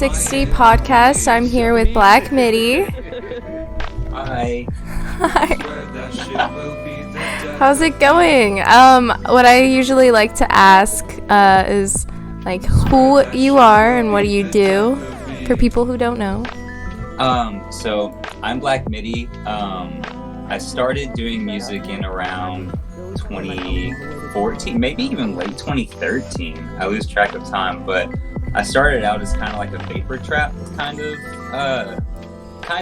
Molo360 podcast. I'm here with BlackXMidi. Hi. Hi. How's it going? What I usually like to ask is like who you are and what do you do for people who don't know. So I'm BlackXMidi. I started doing music in around 2014, maybe even late 2013. I lose track of time, but I started out as kind of like a vapor trap kind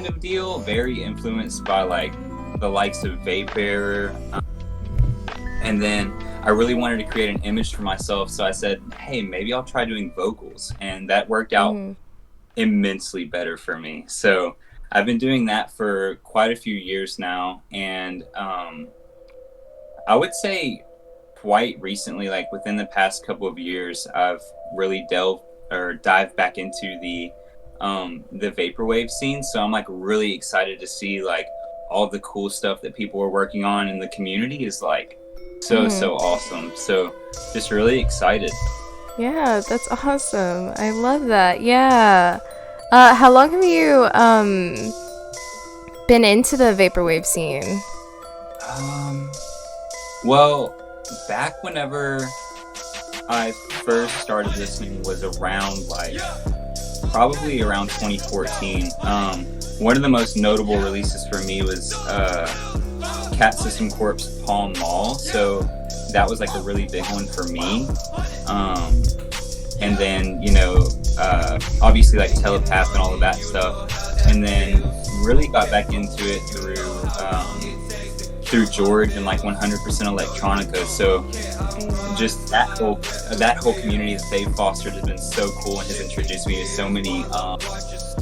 of deal, very influenced by like the likes of Vapor. And then I really wanted to create an image for myself, so I said, hey, maybe I'll try doing vocals, and that worked out immensely better for me. So I've been doing that for quite a few years now, and I would say quite recently, like within the past couple of years, I've really dived back into the vaporwave scene. So I'm like really excited to see like all the cool stuff that people are working on in the community is like so awesome. So just really excited. Yeah, that's awesome. I love that. Yeah. How long have you been into the vaporwave scene? Well, back whenever I first started listening was around probably around 2014. One of the most notable releases for me was Cat System Corp's Palm Mall. So that was like a really big one for me. And then, obviously like Telepath and all of that stuff. And then really got back into it through George and like 100% Electronica. So just that whole community that they've fostered has been so cool and has introduced me to so many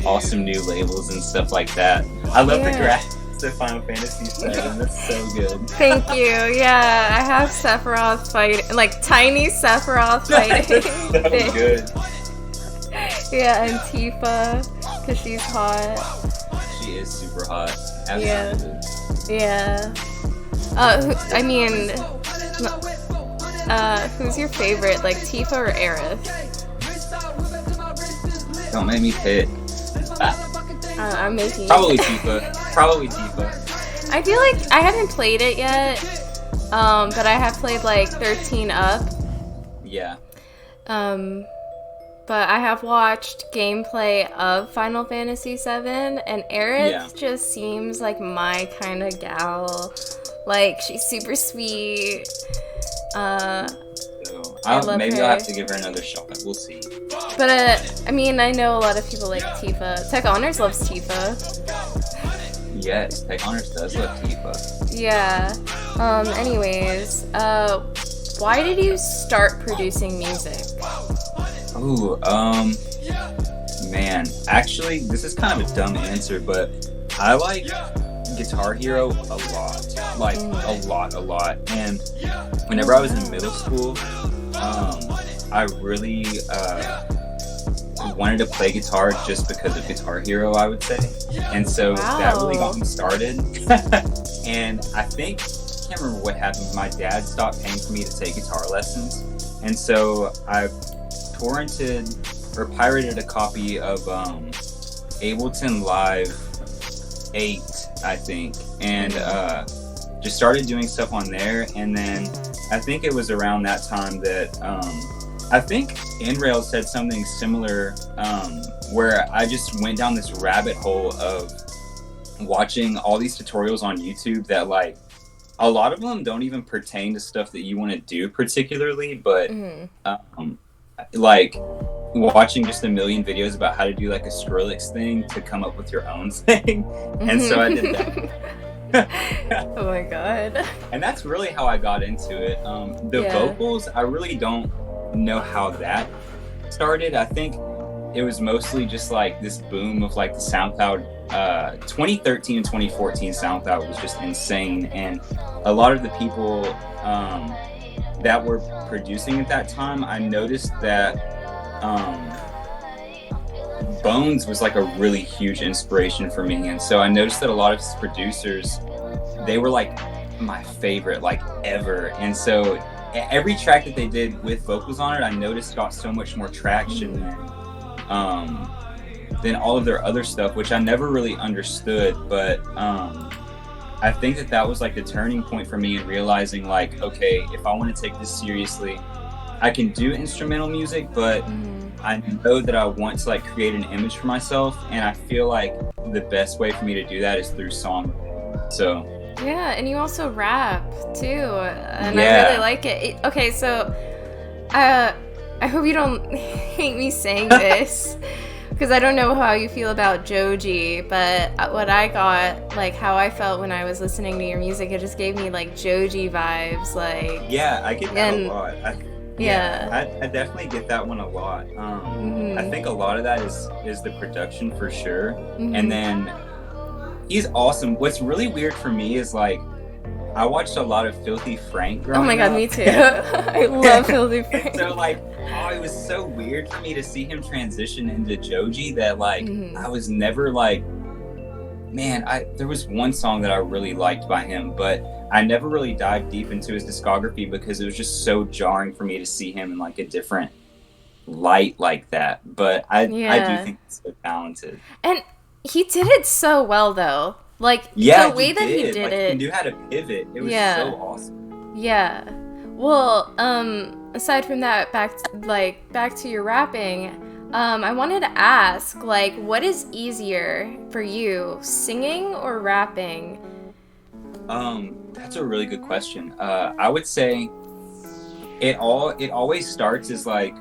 awesome new labels and stuff like that. I love the graphics of Final Fantasy VII. That's so good. Thank you. Yeah, I have Sephiroth fighting, like tiny Sephiroth fighting. So good. Yeah, and Tifa, because she's hot. She is super hot. Absolutely. Yeah. Who's your favorite, like Tifa or Aerith? Don't make me pick. I'm making Probably Tifa. I feel like I haven't played it yet, but I have played like 13 up. Yeah. But I have watched gameplay of Final Fantasy VII, and Aerith just seems like my kind of gal. Like, she's super sweet. Maybe I'll have to give her another shot. We'll see. But, I know a lot of people like Tifa. Tech Honors loves Tifa. Yes, Tech Honors does love Tifa. Yeah. Anyways, why did you start producing music? Ooh, man. Actually, this is kind of a dumb answer, but I like Guitar Hero a lot. Like, a lot. And whenever I was in middle school, I really wanted to play guitar just because of Guitar Hero, I would say. And so that really got me started. And I can't remember what happened. My dad stopped paying for me to take guitar lessons. And so I pirated a copy of Ableton Live 8, I think, and just started doing stuff on there. And then I think it was around that time that I think Nrail said something similar, where I just went down this rabbit hole of watching all these tutorials on YouTube that like a lot of them don't even pertain to stuff that you want to do particularly, but like watching just a million videos about how to do like a Skrillex thing to come up with your own thing. And so I did that. Oh my god. And that's really how I got into it. The vocals, I really don't know how that started. I think it was mostly just like this boom of like the SoundCloud. 2013 and 2014 SoundCloud was just insane, and a lot of the people that were producing at that time, I noticed that Bones was like a really huge inspiration for me. And so I noticed that a lot of his producers, they were like my favorite like ever. And so every track that they did with vocals on it, I noticed got so much more traction than than all of their other stuff, which I never really understood. But I think that was like the turning point for me in realizing, like, okay, if I want to take this seriously, I can do instrumental music, but I know that I want to like create an image for myself, and I feel like the best way for me to do that is through songwriting. So yeah, and you also rap too, and I really like it. Okay, so I hope you don't hate me saying this, because I don't know how you feel about Joji, but what I got, like how I felt when I was listening to your music, it just gave me like Joji vibes, like. Yeah, I get that a lot. I definitely get that one a lot. I think a lot of that is the production for sure, and then he's awesome. What's really weird for me is like I watched a lot of Filthy Frank growing up. Oh my god, me too. I love Filthy Frank. So like, it was so weird for me to see him transition into Joji that like I was never like, man, there was one song that I really liked by him, but I never really dived deep into his discography because it was just so jarring for me to see him in like a different light like that. But I do think he's so talented. And he did it so well though. Like the way that he did it. He knew how to pivot. It was so awesome. Yeah. Well, aside from that, back to your rapping, I wanted to ask, like, what is easier for you, singing or rapping? That's a really good question. I would say it always starts as like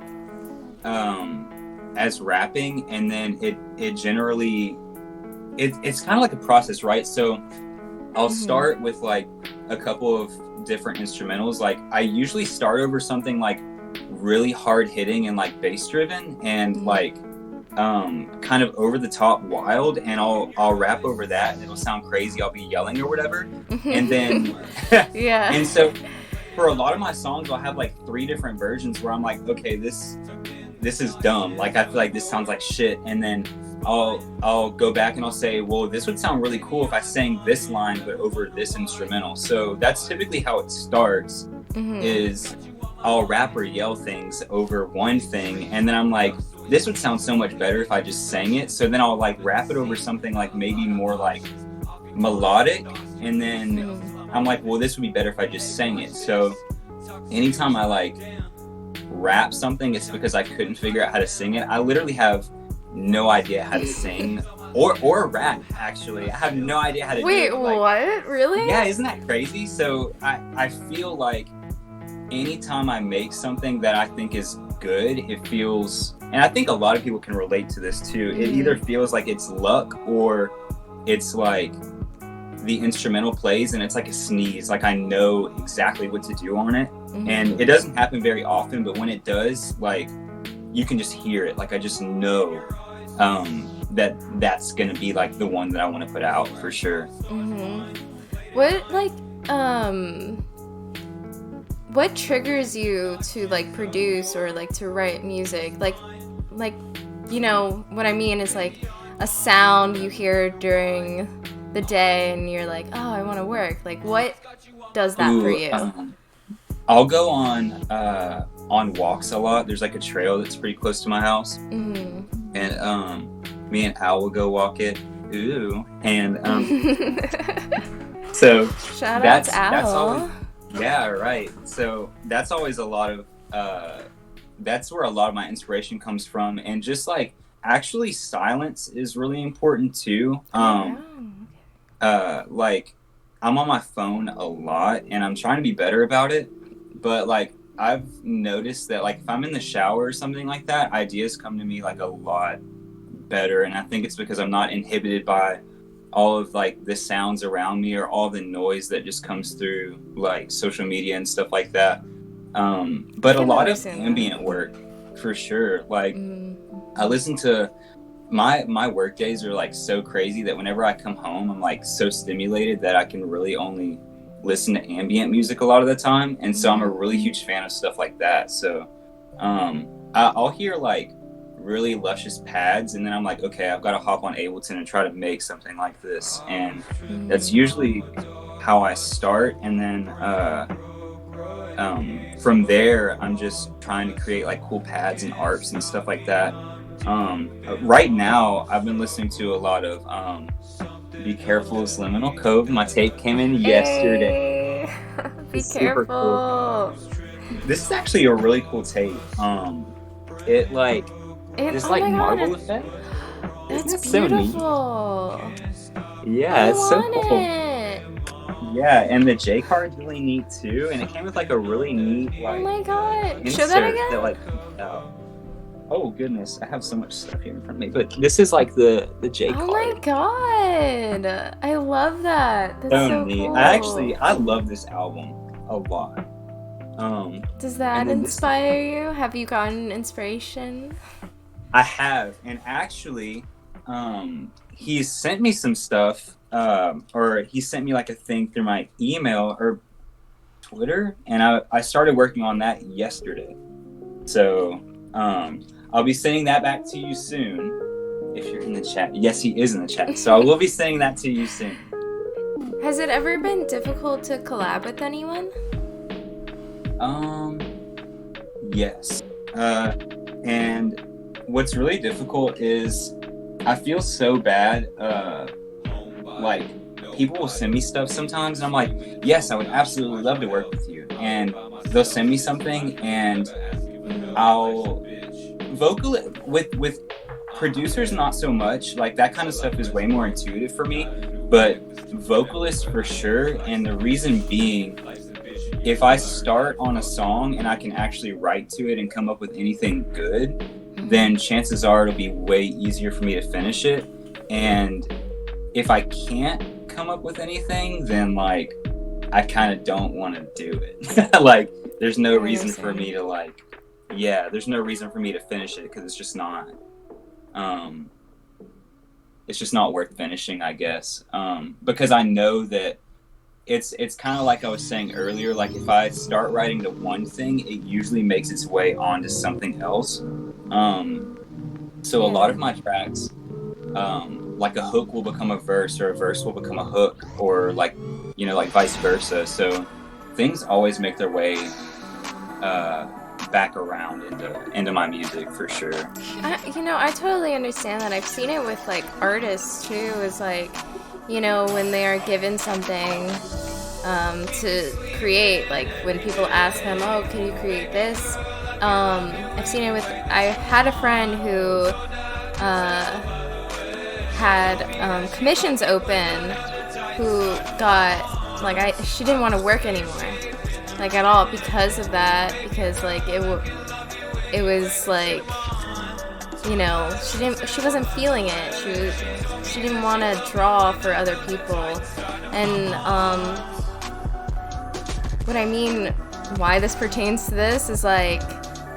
as rapping, and then it generally it's kind of like a process, right? So I'll start with like a couple of different instrumentals. Like I usually start over something like really hard hitting and like bass driven and like kind of over the top wild, and I'll rap over that and it'll sound crazy. I'll be yelling or whatever. And then and so for a lot of my songs I'll have like 3 different versions where I'm like, okay, this is dumb, like I feel like this sounds like shit, and then I'll go back and I'll say, well, this would sound really cool if I sang this line but over this instrumental. So that's typically how it starts. Is I'll rap or yell things over one thing, and then I'm like, this would sound so much better if I just sang it. So then I'll like rap it over something like maybe more like melodic, and then I'm like, well, this would be better if I just sang it. So anytime I like rap something, it's because I couldn't figure out how to sing it. I literally have no idea how to sing or rap, actually. I have no idea how to do it. Wait, what? Really? Yeah, isn't that crazy? So I feel like anytime I make something that I think is good, it feels, and I think a lot of people can relate to this too, it either feels like it's luck or it's like the instrumental plays and it's like a sneeze, like I know exactly what to do on it. And it doesn't happen very often, but when it does, like you can just hear it. Like I just know that's gonna be like the one that I want to put out for sure. What like what triggers you to like produce or like to write music? Like you know what I mean is like a sound you hear during the day and you're like, oh, I want to work. Like what does that for you? I'll go on walks a lot. There's like a trail that's pretty close to my house, and me and Al will go walk it. Ooh, and so shout out to Al. That's always, yeah, right. So that's always a lot of that's where a lot of my inspiration comes from, and just like actually silence is really important too. Like I'm on my phone a lot, and I'm trying to be better about it. But like I've noticed that like if I'm in the shower or something like that, ideas come to me like a lot better, and I think it's because I'm not inhibited by all of like the sounds around me or all the noise that just comes through like social media and stuff like that. But a lot of ambient work for sure. Like I listen to my work days are like so crazy that whenever I come home, I'm like so stimulated that I can really only listen to ambient music a lot of the time, and so I'm a really huge fan of stuff like that. So I'll hear like really luscious pads, and then I'm like, okay, I've got to hop on Ableton and try to make something like this, and that's usually how I start. And then from there I'm just trying to create like cool pads and arcs and stuff like that. Right now, I've been listening to a lot of Be Careful is Liminal Cove. My tape came in yesterday. Hey, be It's super cool. careful. This is actually a really cool tape. It like this Oh like my god, marble effect. Isn't that's that so neat? beautiful. Yeah, I it's so want cool. it. Yeah, and the J card's really neat too, and it came with like a really neat Oh like my god. Show insert that again. that like comes out. Oh goodness, I have so much stuff here in front of me. But this is like the J card. Oh my god. I love that. That's so neat. cool. I love this album a lot. Does that inspire you? Have you gotten inspiration? I have, and actually, he's sent me some stuff, or he sent me like a thing through my email or Twitter, and I started working on that yesterday. So, I'll be sending that back to you soon. If you're in the chat. Yes, he is in the chat. So I will be sending that to you soon. Has it ever been difficult to collab with anyone? Yes. And what's really difficult is I feel so bad. Like people will send me stuff sometimes, and I'm like, yes, I would absolutely love to work with you. And they'll send me something, and I'll vocal with producers, not so much. Like that kind of stuff is way more intuitive for me, but vocalists for sure. And the reason being, if I start on a song and I can actually write to it and come up with anything good, then chances are it'll be way easier for me to finish it. And if I can't come up with anything, then like I kind of don't want to do it. Like there's no reason for me to like, yeah, there's no reason for me to finish it because it's just not worth finishing, I guess. Because I know that it's kind of like I was saying earlier, like if I start writing to one thing, it usually makes its way onto something else. So a lot of my tracks, like a hook will become a verse, or a verse will become a hook, or like, you know, like vice versa. So things always make their way back around into my music for sure. I totally understand that. I've seen it with like artists too. Is like, you know, when they are given something to create, like when people ask them, "Oh, can you create this?" I've seen it with. I had a friend who had commissions open, who got like she didn't want to work anymore. Like at all because of that, because like it was like, you know, she wasn't feeling it. She didn't want to draw for other people. And what I mean, why this pertains to this is like,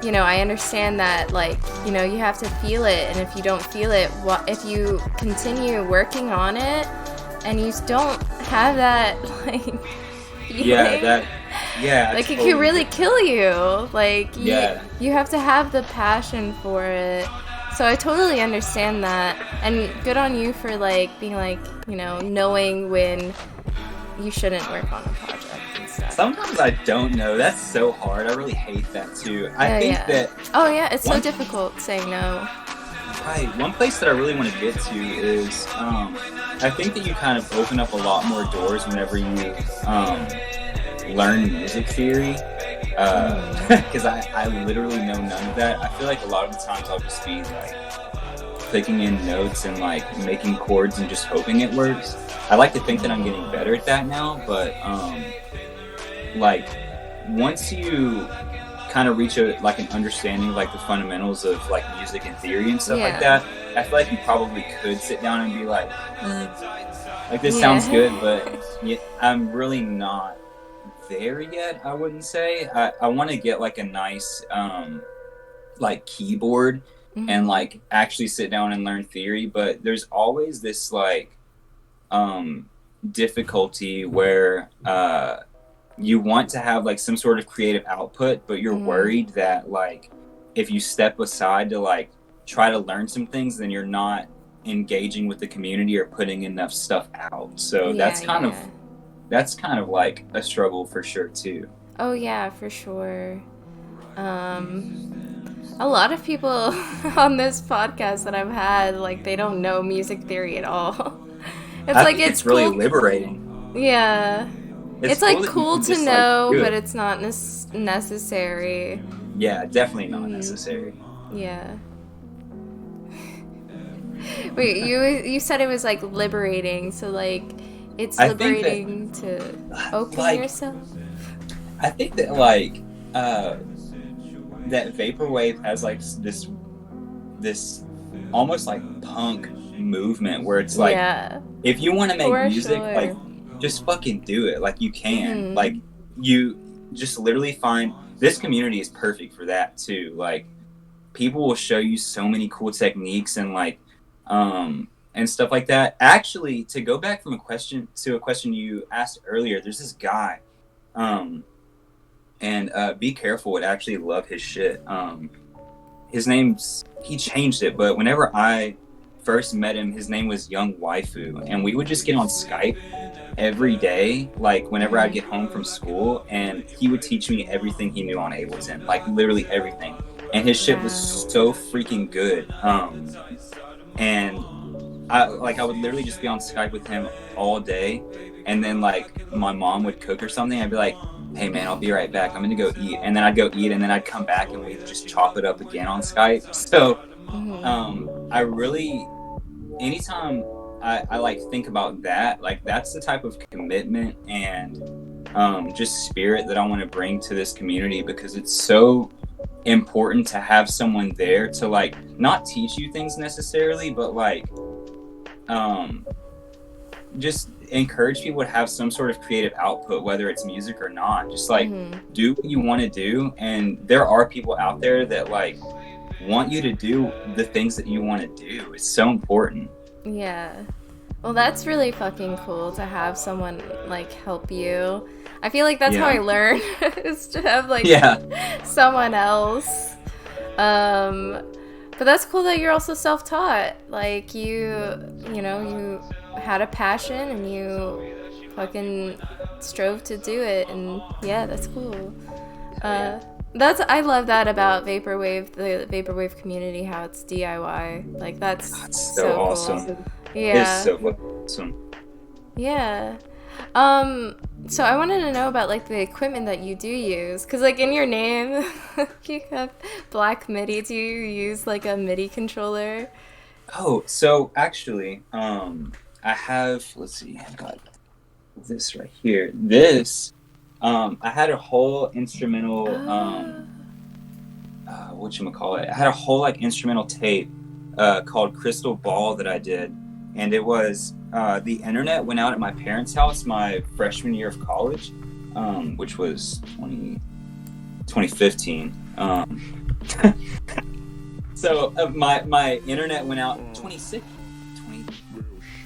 you know, I understand that like, you know, you have to feel it, and if you don't feel it, if you continue working on it and you don't have that like feeling, like it could really kill you. Like you have to have the passion for it. So I totally understand that, and good on you for like being like, you know, knowing when you shouldn't work on a project and stuff. Sometimes I don't know. That's so hard. I really hate that too. I think that it's so difficult saying no. Right. One place that I really want to get to is I think that you kind of open up a lot more doors whenever you learn music theory, because I literally know none of that. I feel like a lot of the times I'll just be like clicking in notes and like making chords and just hoping it works. I like to think that I'm getting better at that now, but like once you kind of reach an understanding of like the fundamentals of like music and theory and stuff like that, I feel like you probably could sit down and be like this sounds good, but I'm really not there yet. I wouldn't say. I want to get like a nice like keyboard and like actually sit down and learn theory, but there's always this like difficulty where you want to have like some sort of creative output, but you're worried that like if you step aside to like try to learn some things, then you're not engaging with the community or putting enough stuff out. So that's kind of like a struggle for sure too. Oh yeah, for sure. A lot of people on this podcast that I've had, like, they don't know music theory at all. I think it's really cool. liberating. Yeah. It's cool like that you cool can to just, know, like, do but it. it's not necessary. Yeah, definitely not necessary. Yeah. Wait, you said it was like liberating, so like it's I think that, liberating to open like, yourself. I think that like that vaporwave has like this almost like punk movement where it's like, Yeah. if you want to make For music, sure. like, just fucking do it. Like, you can. Mhm. Like, you just literally find this community is perfect for that too. Like, people will show you so many cool techniques and like and stuff like that. Actually, to go back from a question you asked earlier, there's this guy, and be careful, would actually love his shit. His name's, he changed it, but whenever I first met him, his name was Young Waifu, and we would just get on Skype every day, like whenever I'd get home from school, and he would teach me everything he knew on Ableton, like literally everything. And his shit was so freaking good. And I would literally just be on Skype with him all day, and then like my mom would cook or something, I'd be like, hey man, I'll be right back, I'm gonna go eat, and then I'd go eat, and then I'd come back and we'd just chop it up again on Skype. So I really, anytime I like think about that, like that's the type of commitment and just spirit that I want to bring to this community, because it's so important to have someone there to like not teach you things necessarily, but like just encourage people to have some sort of creative output, whether it's music or not. Just like do what you want to do, and there are people out there that like want you to do the things that you want to do. It's so important. Yeah. Well, that's really fucking cool to have someone like help you. I feel like that's how I learn, is to have like someone else. But that's cool that you're also self-taught. Like you had a passion and you fucking strove to do it, and yeah, that's cool. I love that about vaporwave, the vaporwave community, how it's DIY. Like that's so awesome. Cool. Yeah. It's so awesome. Yeah. So I wanted to know about like the equipment that you do use, because like in your name you have BlackXMidi. Do you use like a MIDI controller? Oh, so actually I have, let's see, I've got this right here. This I had a whole instrumental whatchamacallit, I had a whole like instrumental tape called Crystal Ball that I did, and it was the internet went out at my parents' house my freshman year of college, which was 2015. So my internet went out 20,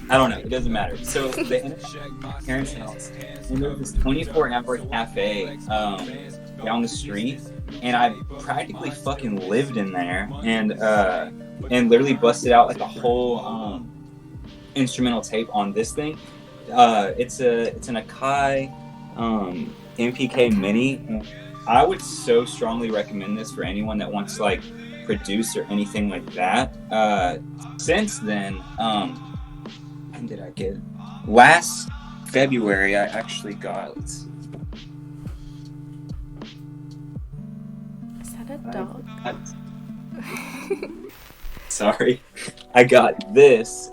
I don't know, it doesn't matter. So the internet at my parents' house, and there was this 24-hour cafe down the street, and I practically fucking lived in there, and literally busted out like a whole instrumental tape on this thing. It's an Akai MPK Mini. I would so strongly recommend this for anyone that wants to like produce or anything like that. Since then, when did I get it? Last February I actually got, let's see. Is that a dog? Sorry. I got this.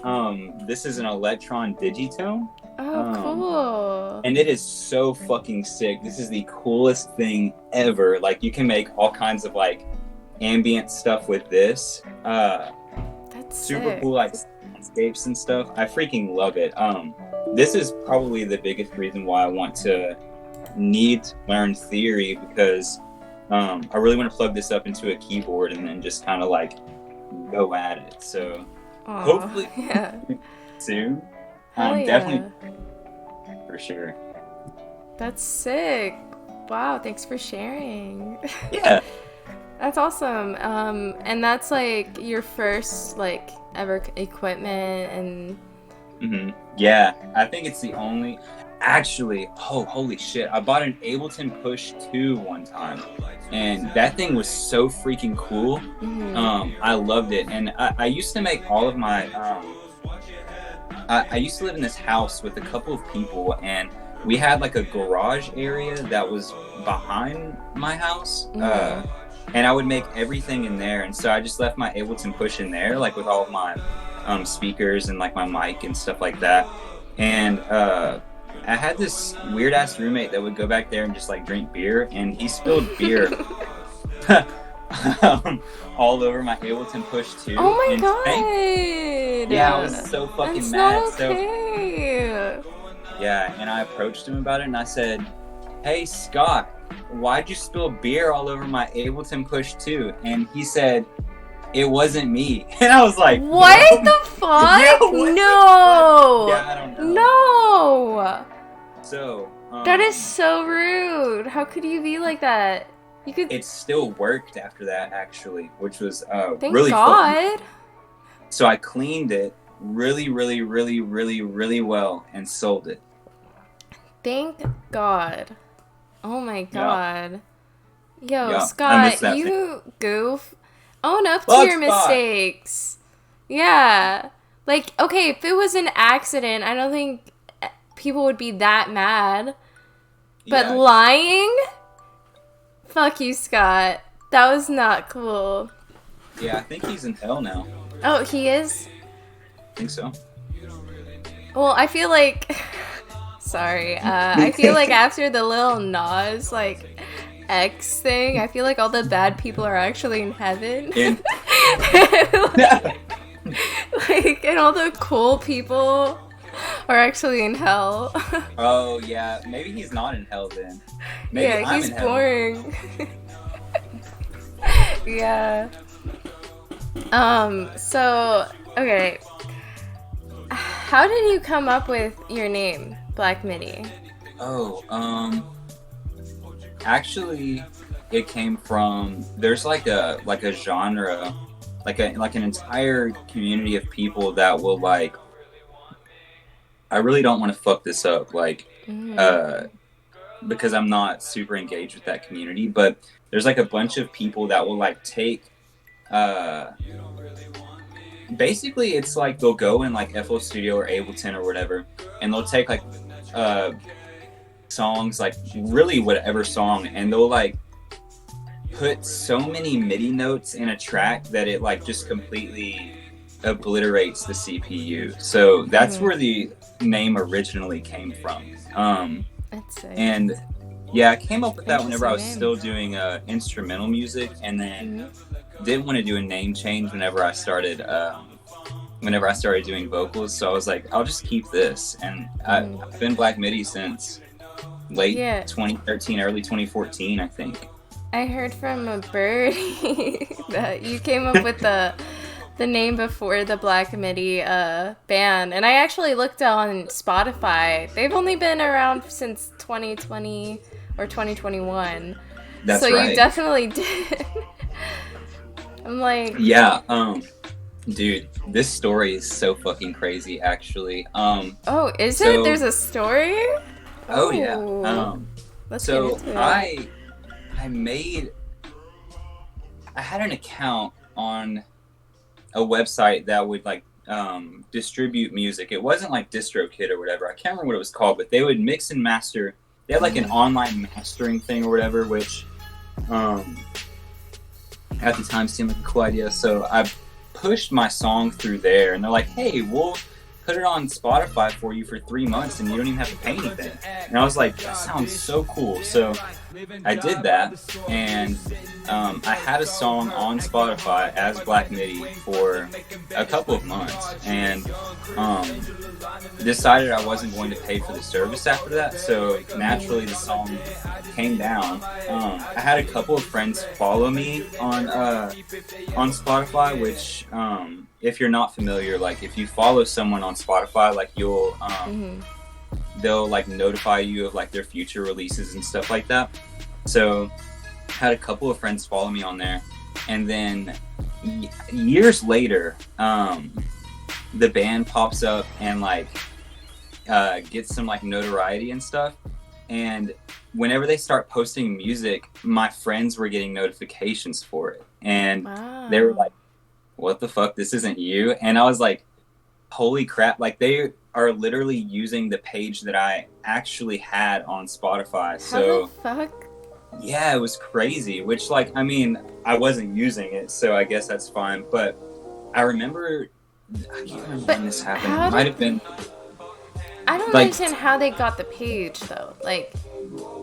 This is an Electron Digitone. Oh, cool. And it is so fucking sick. This is the coolest thing ever. Like, you can make all kinds of like ambient stuff with this. That's super sick. cool, like landscapes and stuff. I freaking love it. This is probably the biggest reason why I want to learn theory, because I really want to plug this up into a keyboard and then just kind of like go at it. So hopefully soon. Definitely for sure. That's sick. Wow, thanks for sharing. Yeah. That's awesome. And that's like your first like ever equipment, and Yeah, I think it's the only. Actually, oh, holy shit. I bought an Ableton Push 2 one time, and that thing was so freaking cool. I loved it. And I used to make all of my, I used to live in this house with a couple of people, and we had like a garage area that was behind my house. And I would make everything in there. And so I just left my Ableton Push in there, like with all of my speakers and like my mic and stuff like that. And I had this weird ass roommate that would go back there and just like drink beer, and he spilled beer all over my Ableton Push 2. Oh my god! Yeah, I was so fucking That's mad. Not okay. Yeah, and I approached him about it, and I said, "Hey Scott, why'd you spill beer all over my Ableton Push 2?" And he said, "It wasn't me." And I was like, "What the fuck? Yeah, no! Yeah, I don't know. No! So That is so rude. How could you be like that? You could. It still worked after that, actually, which was Thank really God. fun. So I cleaned it really, really, really, really, really well and sold it. Thank God. Oh my God. Yo, Yeah, Scott, you goof. Own up to Fuck your Scott. mistakes. Yeah. Like, okay, if it was an accident, I don't think people would be that mad. But Yeah. lying? Fuck you, Scott. That was not cool. Yeah, I think he's in hell now. Oh, he is? I think so. Well, I feel like... Sorry. I feel like after the Lil Nas, like, X thing, I feel like all the bad people are actually in heaven. Like, and all the cool people are actually in hell. Oh, yeah. Maybe he's not in hell then. Maybe Yeah, I'm he's in hell. boring. Yeah. So, okay. How did you come up with your name, BlackXMidi? Oh, actually, it came from, there's like a genre, like an entire community of people that will like, I really don't want to fuck this up, like, because I'm not super engaged with that community, but there's like a bunch of people that will like take, basically it's like they'll go in like FL Studio or Ableton or whatever, and they'll take like songs, like really whatever song, and they'll like put so many MIDI notes in a track that it like just completely obliterates the CPU. So that's where the name originally came from. That's sick. And yeah, I came up with that whenever I was still doing instrumental music, and then didn't want to do a name change whenever I started doing vocals. So I was like, I'll just keep this, and I've been BlackXMidi since late 2013, early 2014, I think. I heard from a birdie that you came up with the name before the BlackXMidi band, and I actually looked on Spotify. They've only been around since 2020 or 2021. That's so right. You definitely did. I'm like, yeah, dude, this story is so fucking crazy, actually. Oh, is it? There's a story? Oh yeah. Let's so get into it. I had an account on a website that would like distribute music. It wasn't like DistroKid or whatever. I can't remember what it was called, but they would mix and master. They had like an online mastering thing or whatever, which at the time seemed like a cool idea. So I pushed my song through there, and they're like, "Hey, we'll put it on Spotify for you for 3 months, and you don't even have to pay anything." And I was like, that sounds so cool. So I did that, and I had a song on Spotify as BlackXMidi for a couple of months, and decided I wasn't going to pay for the service after that. So naturally, the song came down. I had a couple of friends follow me on Spotify, which if you're not familiar, like if you follow someone on Spotify, like you'll they'll like notify you of like their future releases and stuff like that. So I had a couple of friends follow me on there, and then years later the band pops up, and like get some like notoriety and stuff. And whenever they start posting music, my friends were getting notifications for it, and they were like, "What the fuck? This isn't you." And I was like, "Holy crap!" Like they are literally using the page that I actually had on Spotify. So how the fuck? Yeah, it was crazy. Which, like, I mean, I wasn't using it, so I guess that's fine. But I remember, I can't remember when this happened. It might have been. I don't understand how they got the page though. Like,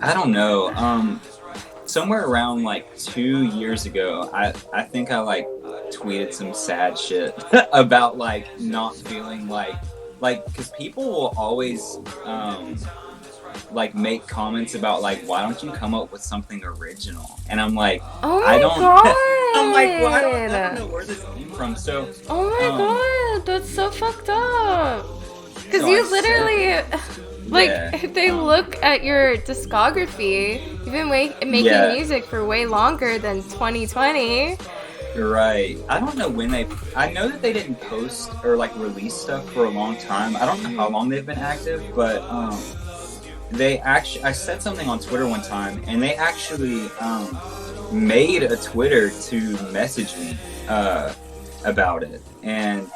I don't know. Somewhere around like 2 years ago, I think I like tweeted some sad shit about like not feeling like because people will always like make comments about like, why don't you come up with something original? And I'm like, oh I my don't. God. I'm like, well, I don't know where this came from. So. Oh my God, that's so fucked up. Because So you literally, like, yeah, if they look at your discography, you've been making music for way longer than 2020. You're right. I don't know when I know that they didn't post or like release stuff for a long time. I don't know how long they've been active, but I said something on Twitter one time, and they actually made a Twitter to message me about it. And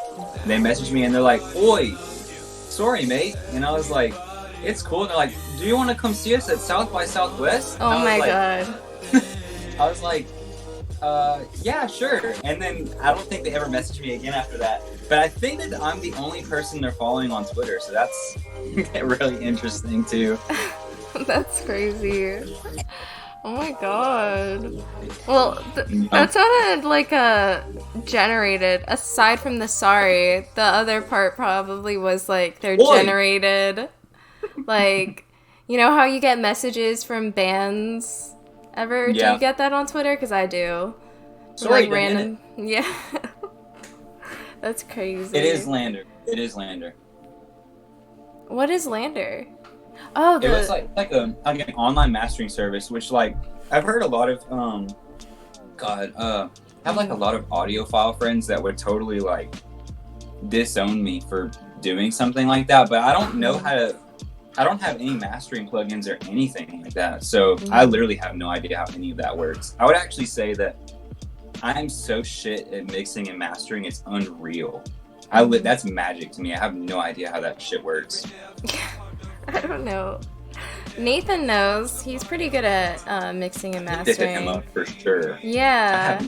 they messaged me, and they're like, "Oi, sorry, mate." And I was like, "It's cool." And they're like, "Do you want to come see us at South by Southwest?" Oh my God. I was like, yeah, sure. And then I don't think they ever messaged me again after that. But I think that I'm the only person they're following on Twitter, so that's really interesting too. That's crazy. Oh my God. Well, that sounded like a generated, aside from the sorry, the other part probably was like they're generated. Like, you know how you get messages from bands ever? Yeah. Do you get that on Twitter? Because I do. Sorry, like random. Yeah. That's crazy. It is Lander. It is Lander. What is Lander? Oh, it was like an online mastering service, which like I've heard a lot of have like a lot of audiophile friends that would totally like disown me for doing something like that, but I don't know how to. I don't have any mastering plugins or anything like that, so I literally have no idea how any of that works. I would actually say that I am so shit at mixing and mastering, it's unreal. That's magic to me. I have no idea how that shit works. I don't know. Nathan knows. He's pretty good at mixing and mastering. Dip him up for sure. Yeah.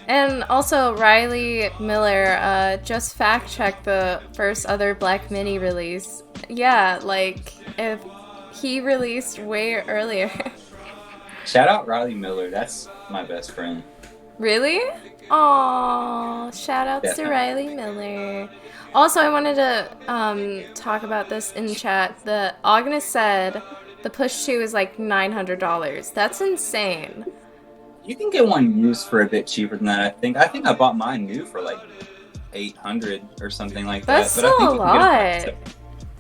And also, Riley Miller just fact-checked the first other BlackXMidi release. Yeah, like, if he released way earlier. Shout out Riley Miller. That's my best friend. Really? Aww, shout outs to Riley Miller. Also, I wanted to talk about this in chat. The Agnes said the Push 2 is like $900. That's insane. You can get one used for a bit cheaper than that, I think. I think I bought mine new for like $800 or something like that. That's still a lot.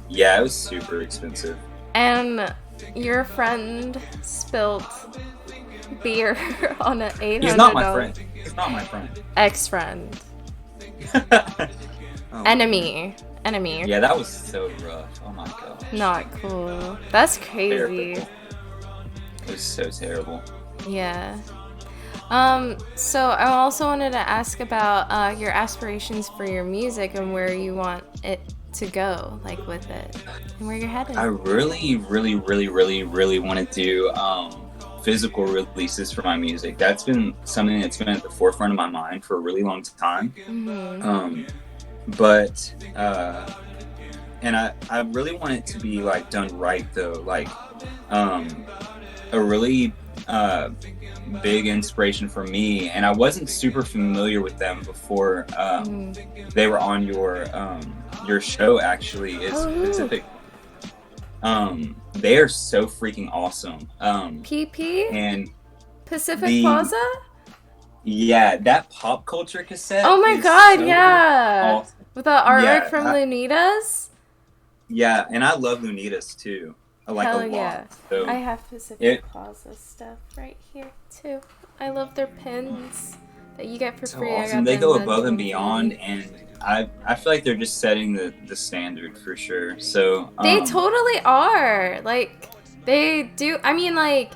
Yeah, it was super expensive. And your friend spilled beer on an $800. He's not my friend. He's not my friend. Ex-friend. Oh. Enemy. Yeah, that was so rough. Oh my god. Not cool. That's crazy. Terrible. It was so terrible. Yeah. So I also wanted to ask about your aspirations for your music and where you want it to go, like with it, and where you're headed. I really want to do physical releases for my music. That's been something that's been at the forefront of my mind for a really long time. But and I really want it to be like done right though, like a really big inspiration for me, and I wasn't super familiar with them before they were on your show actually. It's Pacific. They are so freaking awesome. PP and Pacific Plaza. Yeah, that pop culture cassette. Oh my god, so yeah. awesome. With the artwork from Lunitas. Yeah, and I love Lunitas too. I like Hell a lot. Yeah. So I have Pacific Plaza stuff right here too. I love their pins. that you get for so free. awesome. They go above and beyond, and I feel like they're just setting the standard for sure. So they totally are. Like, they do. I mean, like,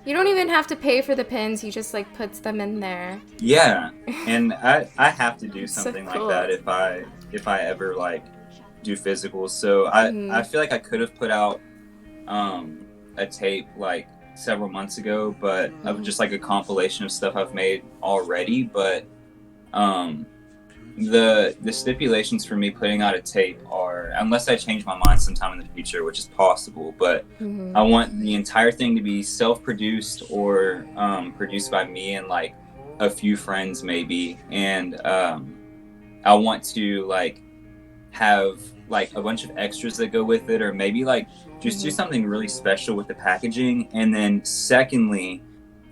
you don't even have to pay for the pins. He just like puts them in there. Yeah, and I have to do something so cool. like that if I ever like do physicals. So I feel like I could have put out a tape like several months ago, but of just like a compilation of stuff I've made already. But the stipulations for me putting out a tape are, unless I change my mind sometime in the future, which is possible, but I want the entire thing to be self-produced or produced by me and like a few friends maybe, and I want to like have like a bunch of extras that go with it, or maybe like just do something really special with the packaging. And then secondly,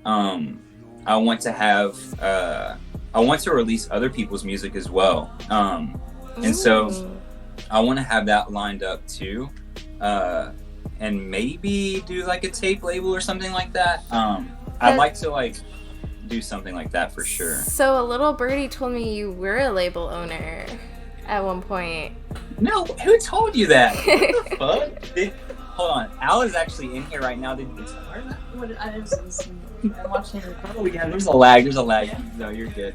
I want to have I want to release other people's music as well, and so I want to have that lined up too, and maybe do like a tape label or something like that. I'd like to like do something like that for sure. So a little birdie told me you were a label owner at one point. No, who told you that? What the fuck? Hold on, Al is actually in here right now. Did you tell her that? I'm watching. Oh yeah, there's a lag. Yeah. No, you're good.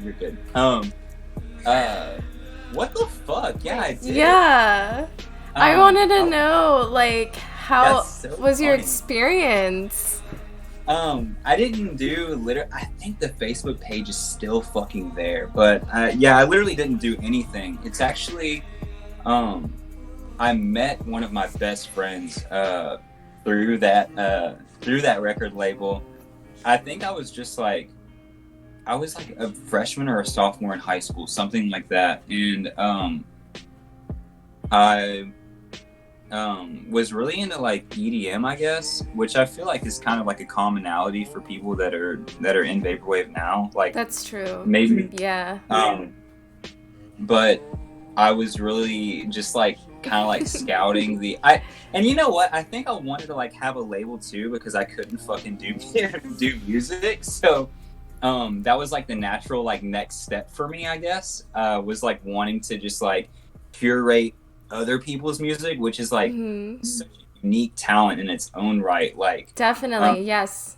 What the fuck? Yeah, I did. Yeah. I wanted to know, like, how was your experience? I didn't do I think the Facebook page is still fucking there, but yeah, I literally didn't do anything. It's actually, I met one of my best friends through that record label. I think I was like a freshman or a sophomore in high school, something like that, and I was really into like EDM, I guess, which I feel like is kind of like a commonality for people that are in vaporwave now. Like, that's true. Maybe. Yeah. But I was really just like kind of like scouting and you know what? I think I wanted to like have a label too, because I couldn't fucking do music. So that was like the natural like next step for me, I guess. Was like wanting to just like curate other people's music, which is like such a unique talent in its own right. Like, definitely, yes,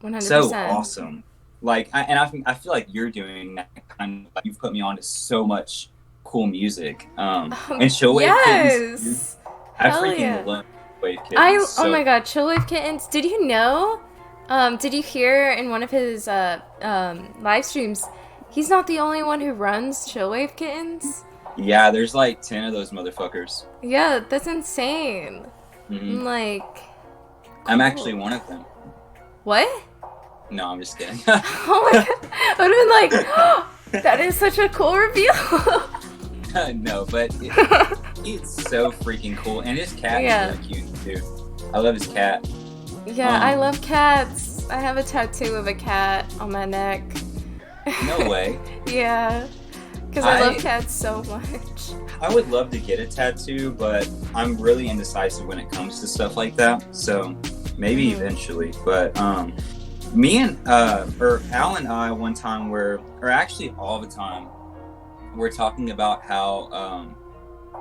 100%. So awesome. Like, I feel like you're doing that kind of, like, you've put me on to so much cool music. And Chillwave Kittens, I freaking love Chillwave Kittens. Oh my god, Chillwave Kittens. Did you know? Did you hear in one of his live streams? He's not the only one who runs Chillwave Kittens. Yeah, there's like 10 of those motherfuckers. Yeah, that's insane. Like, cool. I'm actually one of them. What? No, I'm just kidding. Oh my god, I would have been like, oh, that is such a cool reveal. No, but it's so freaking cool, and his cat is really cute too. I love his cat. Yeah, I love cats. I have a tattoo of a cat on my neck. No way. Yeah. Because I love cats so much. I would love to get a tattoo, but I'm really indecisive when it comes to stuff like that. So maybe eventually. But me and Al and I one time or actually all the time, we're talking about how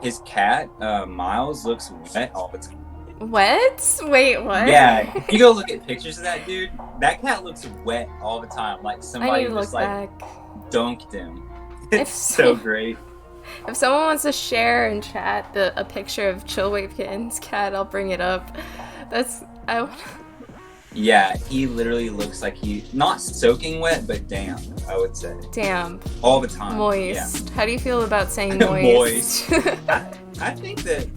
his cat Miles looks wet all the time. What? Wait, what? Yeah, if you go look at pictures of that dude, that cat looks wet all the time. Like somebody just like dunked him. It's so great. If someone wants to share in chat a picture of Chillwave Kitten's cat, I'll bring it up. Yeah, he literally looks like he's not soaking wet, but damp, I would say. Damp. All the time. Moist. Yeah. How do you feel about saying moist? I think that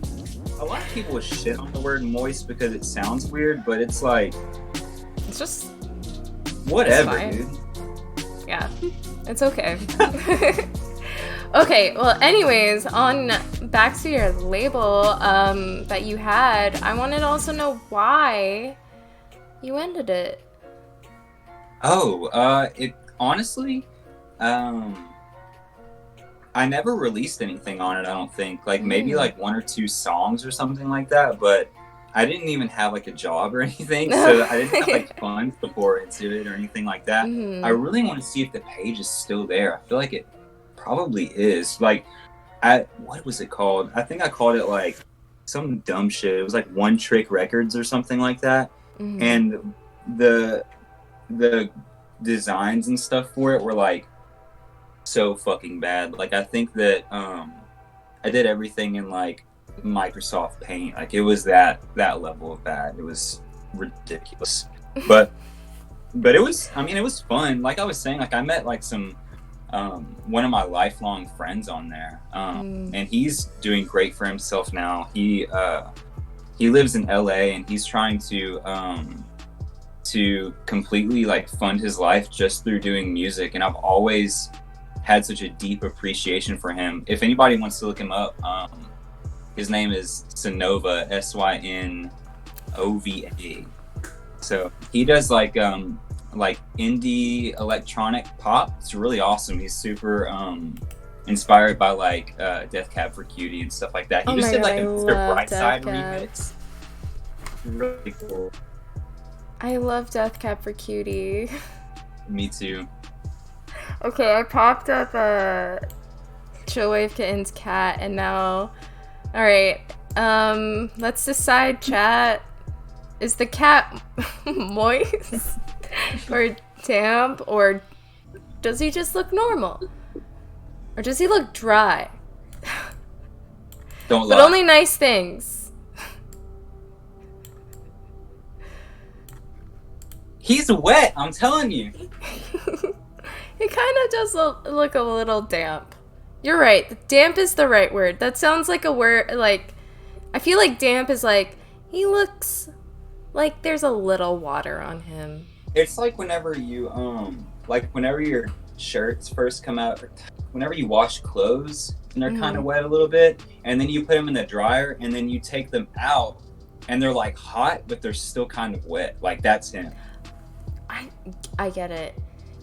a lot of people shit on the word moist because it sounds weird, but it's like... It's just... whatever, dude. Yeah, it's okay. Okay, well, anyways, back to your label that you had, I wanted to also know why you ended it. It honestly, I never released anything on it, I don't think. Like, maybe like 1 or 2 songs or something like that, but I didn't even have like a job or anything, so I didn't have like funds to pour into it or anything like that. I really want to see if the page is still there. I feel like it probably is. Like, what was it called? I think I called it like some dumb shit. It was like One Trick Records or something like that. And the designs and stuff for it were like so fucking bad. Like, I think that I did everything in like Microsoft Paint. Like, it was that level of bad. It was ridiculous. But it was, I mean, it was fun. Like I was saying, like I met like some one of my lifelong friends on there, and he's doing great for himself now. He lives in LA, and he's trying to completely like fund his life just through doing music. And I've always had such a deep appreciation for him. If anybody wants to look him up, his name is Synova, Synova. So he does like indie electronic pop. It's really awesome. He's super inspired by like Death Cab for Cutie and stuff like that. He just did like a Mr. Brightside remix. Really cool. I love Death Cab for Cutie. Me too. Okay, I popped up Chillwave Kitten's cat, and now, all right. Let's decide, chat. Is the cat moist or damp, or does he just look normal, or does he look dry? Don't lie. But only nice things. He's wet, I'm telling you. It kind of does look a little damp. You're right. Damp is the right word. That sounds like a word, like, I feel like damp is like, he looks like there's a little water on him. It's like whenever you, whenever your shirts first come out, whenever you wash clothes and they're kind of wet a little bit, and then you put them in the dryer, and then you take them out, and they're like hot, but they're still kind of wet. Like, that's him. I get it.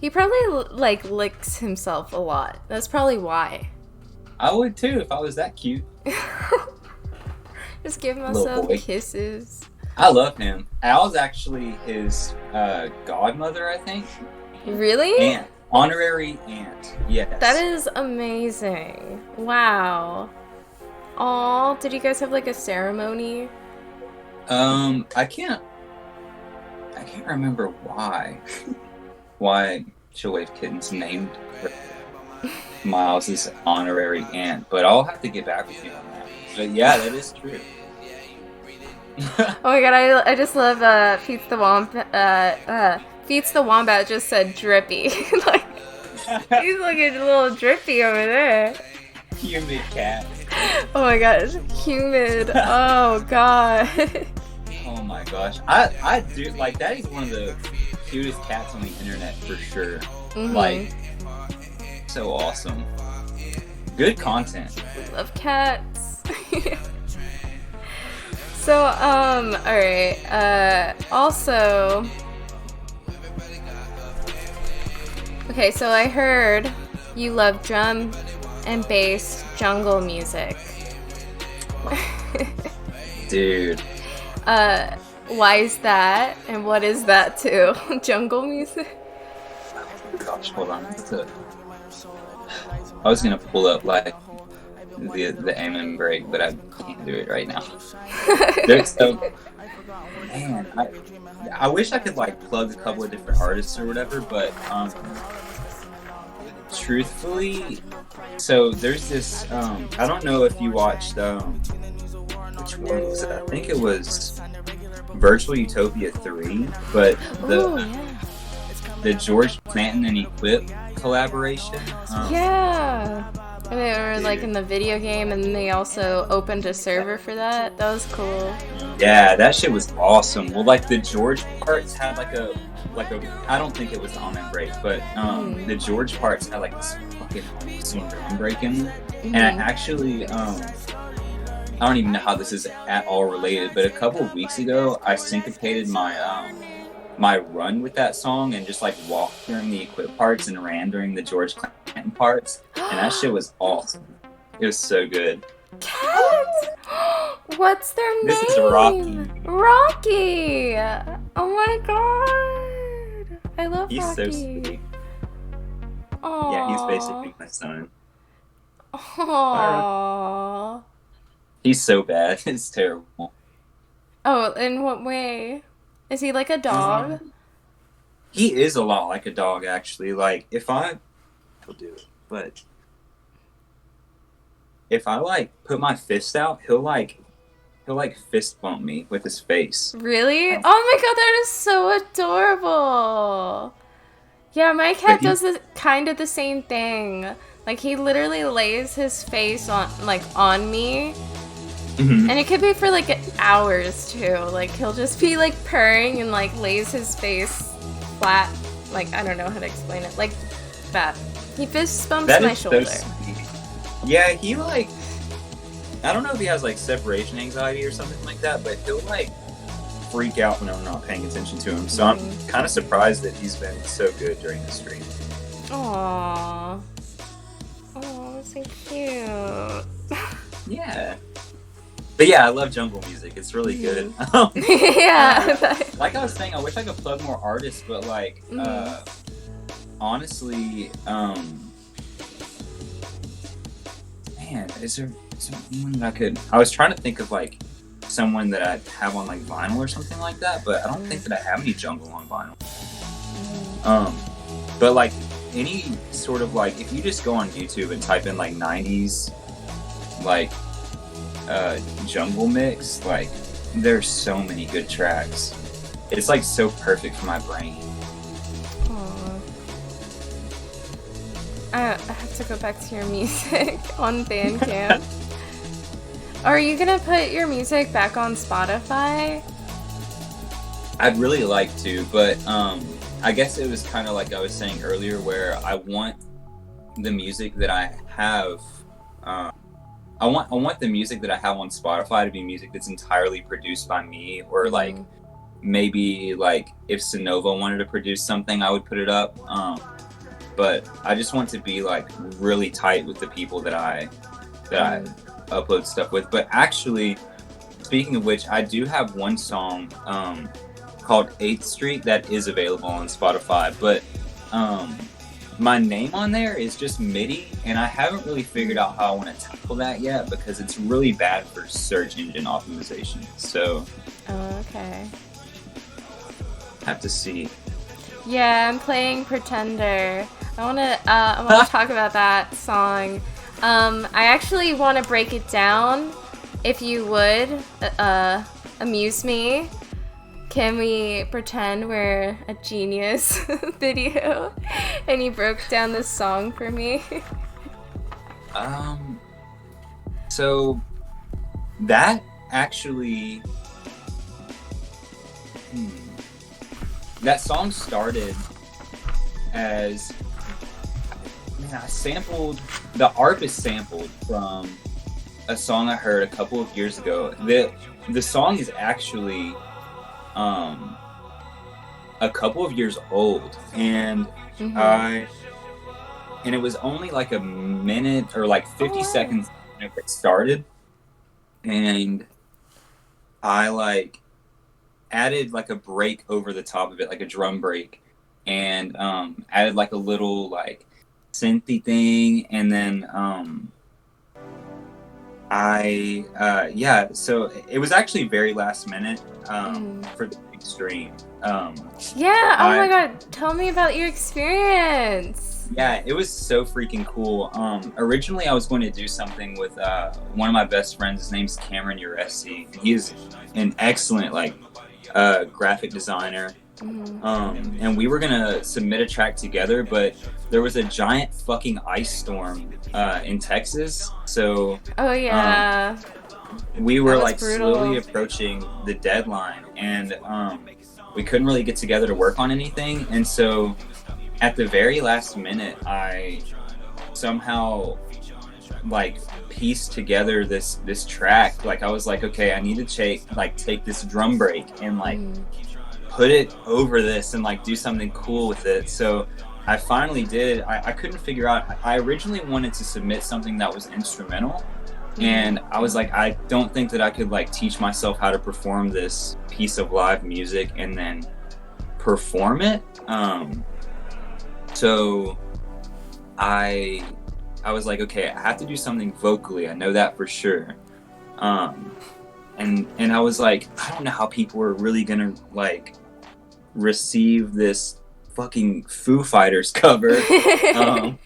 He probably like licks himself a lot. That's probably why. I would too if I was that cute. Just give myself kisses. I love him. I was actually his godmother, I think. Really? Aunt. Honorary aunt. Yes. That is amazing. Wow. Aw, did you guys have like a ceremony? I can't remember why Chillwave Kitten's named Miles' honorary aunt, but I'll have to get back with you on that. But yeah, that is true. Oh my god, I just love Feats the Wombat just said drippy. Like, he's looking a little drippy over there. Humid cat. Oh my gosh, humid. Oh god. Oh my gosh. I do, like, that is one of the cutest cats on the internet for sure. Like, so awesome. Good content. Love cats. So, alright, also, okay, so I heard you love drum and bass jungle music. Dude. Why is that? And what is that too? Jungle music? Gosh, hold on. I was gonna pull up like the aim break, but I can't do it right now. Man, I wish I could like plug a couple of different artists or whatever, but truthfully, so there's this I don't know if you watched which one was it? I think it was Virtual Utopia 3, but the George Clanton and Equip collaboration. Yeah. And they were like in the video game, and they also opened a server for that. That was cool. Yeah, that shit was awesome. Well, like the George parts had like a I don't think it was the Amen break, but the George parts had like this fucking awesome drum break in them. And I actually I don't even know how this is at all related, but a couple of weeks ago I syncopated my my run with that song and just like walked during the Equip parts and ran during the George Clanton parts, and that shit was awesome. It was so good. Cat! What's their This is name? Rocky. Rocky! Oh my god! I love He's so Rocky. sweet. Aww. Yeah, he's basically my son. Aww. He's so bad. It's terrible. Oh, in what way? Is he like a dog? He is a lot like a dog, actually. Like, he'll do it, but if I, like, put my fist out, he'll fist bump me with his face. Really? Oh my god, that is so adorable. Yeah, my cat does kind of the same thing. Like, he literally lays his face on me. Mm-hmm. And it could be for like hours too. Like, he'll just be like purring and like lays his face flat. Like, I don't know how to explain it. Like that. He fist bumps my shoulder. So sweet. Yeah, he like, I don't know if he has like separation anxiety or something like that, but he'll like freak out when I'm not paying attention to him. So I'm kind of surprised that he's been so good during the stream. Aww. Oh, that's so cute. Yeah. But yeah, I love jungle music. It's really good. Yeah. Like I was saying, I wish I could plug more artists, but like, honestly, man, is there anyone that I was trying to think of like someone that I have on like vinyl or something like that, but I don't think that I have any jungle on vinyl. But like any sort of like, if you just go on YouTube and type in like 90s, like, jungle mix, like there's so many good tracks. It's like so perfect for my brain. Aww. I have to go back to your music on Bandcamp. Are you gonna put your music back on Spotify? I'd really like to, but I guess it was kind of like I was saying earlier, where I want the music that I have. I want the music that I have on Spotify to be music that's entirely produced by me, or like maybe like if Sonova wanted to produce something, I would put it up. But I just want to be like really tight with the people that I upload stuff with. But actually, speaking of which, I do have one song called 8th Street that is available on Spotify, but my name on there is just MIDI, and I haven't really figured out how I want to tackle that yet because it's really bad for search engine optimization. So, okay. Have to see. Yeah, I'm playing Pretender. I wanna talk about that song. I actually want to break it down. If you would, amuse me. Can we pretend we're a Genius video and you broke down this song for me? So that actually, that song started as, man, the ARP is sampled from a song I heard a couple of years ago. The song is actually a couple of years old, and it was only like a minute or like 50 seconds when it started, and I like added like a break over the top of it, like a drum break, and added like a little like synthy thing, and then so it was actually very last minute for the big stream. Oh my god, tell me about your experience. Yeah, it was so freaking cool. Originally I was going to do something with one of my best friends. His name's Cameron Uresi. He's an excellent like graphic designer. And we were gonna submit a track together, but there was a giant fucking ice storm in Texas, so we were like slowly approaching the deadline, and we couldn't really get together to work on anything. And so at the very last minute, I somehow like pieced together this track. Like I was like, okay, I need to take this drum break and like put it over this and like do something cool with it. So I finally did. I couldn't figure out, I originally wanted to submit something that was instrumental, And I was like, I don't think that I could like teach myself how to perform this piece of live music and then perform it. So I was like, okay, I have to do something vocally. I know that for sure. And I was like, I don't know how people are really gonna like receive this fucking Foo Fighters cover. I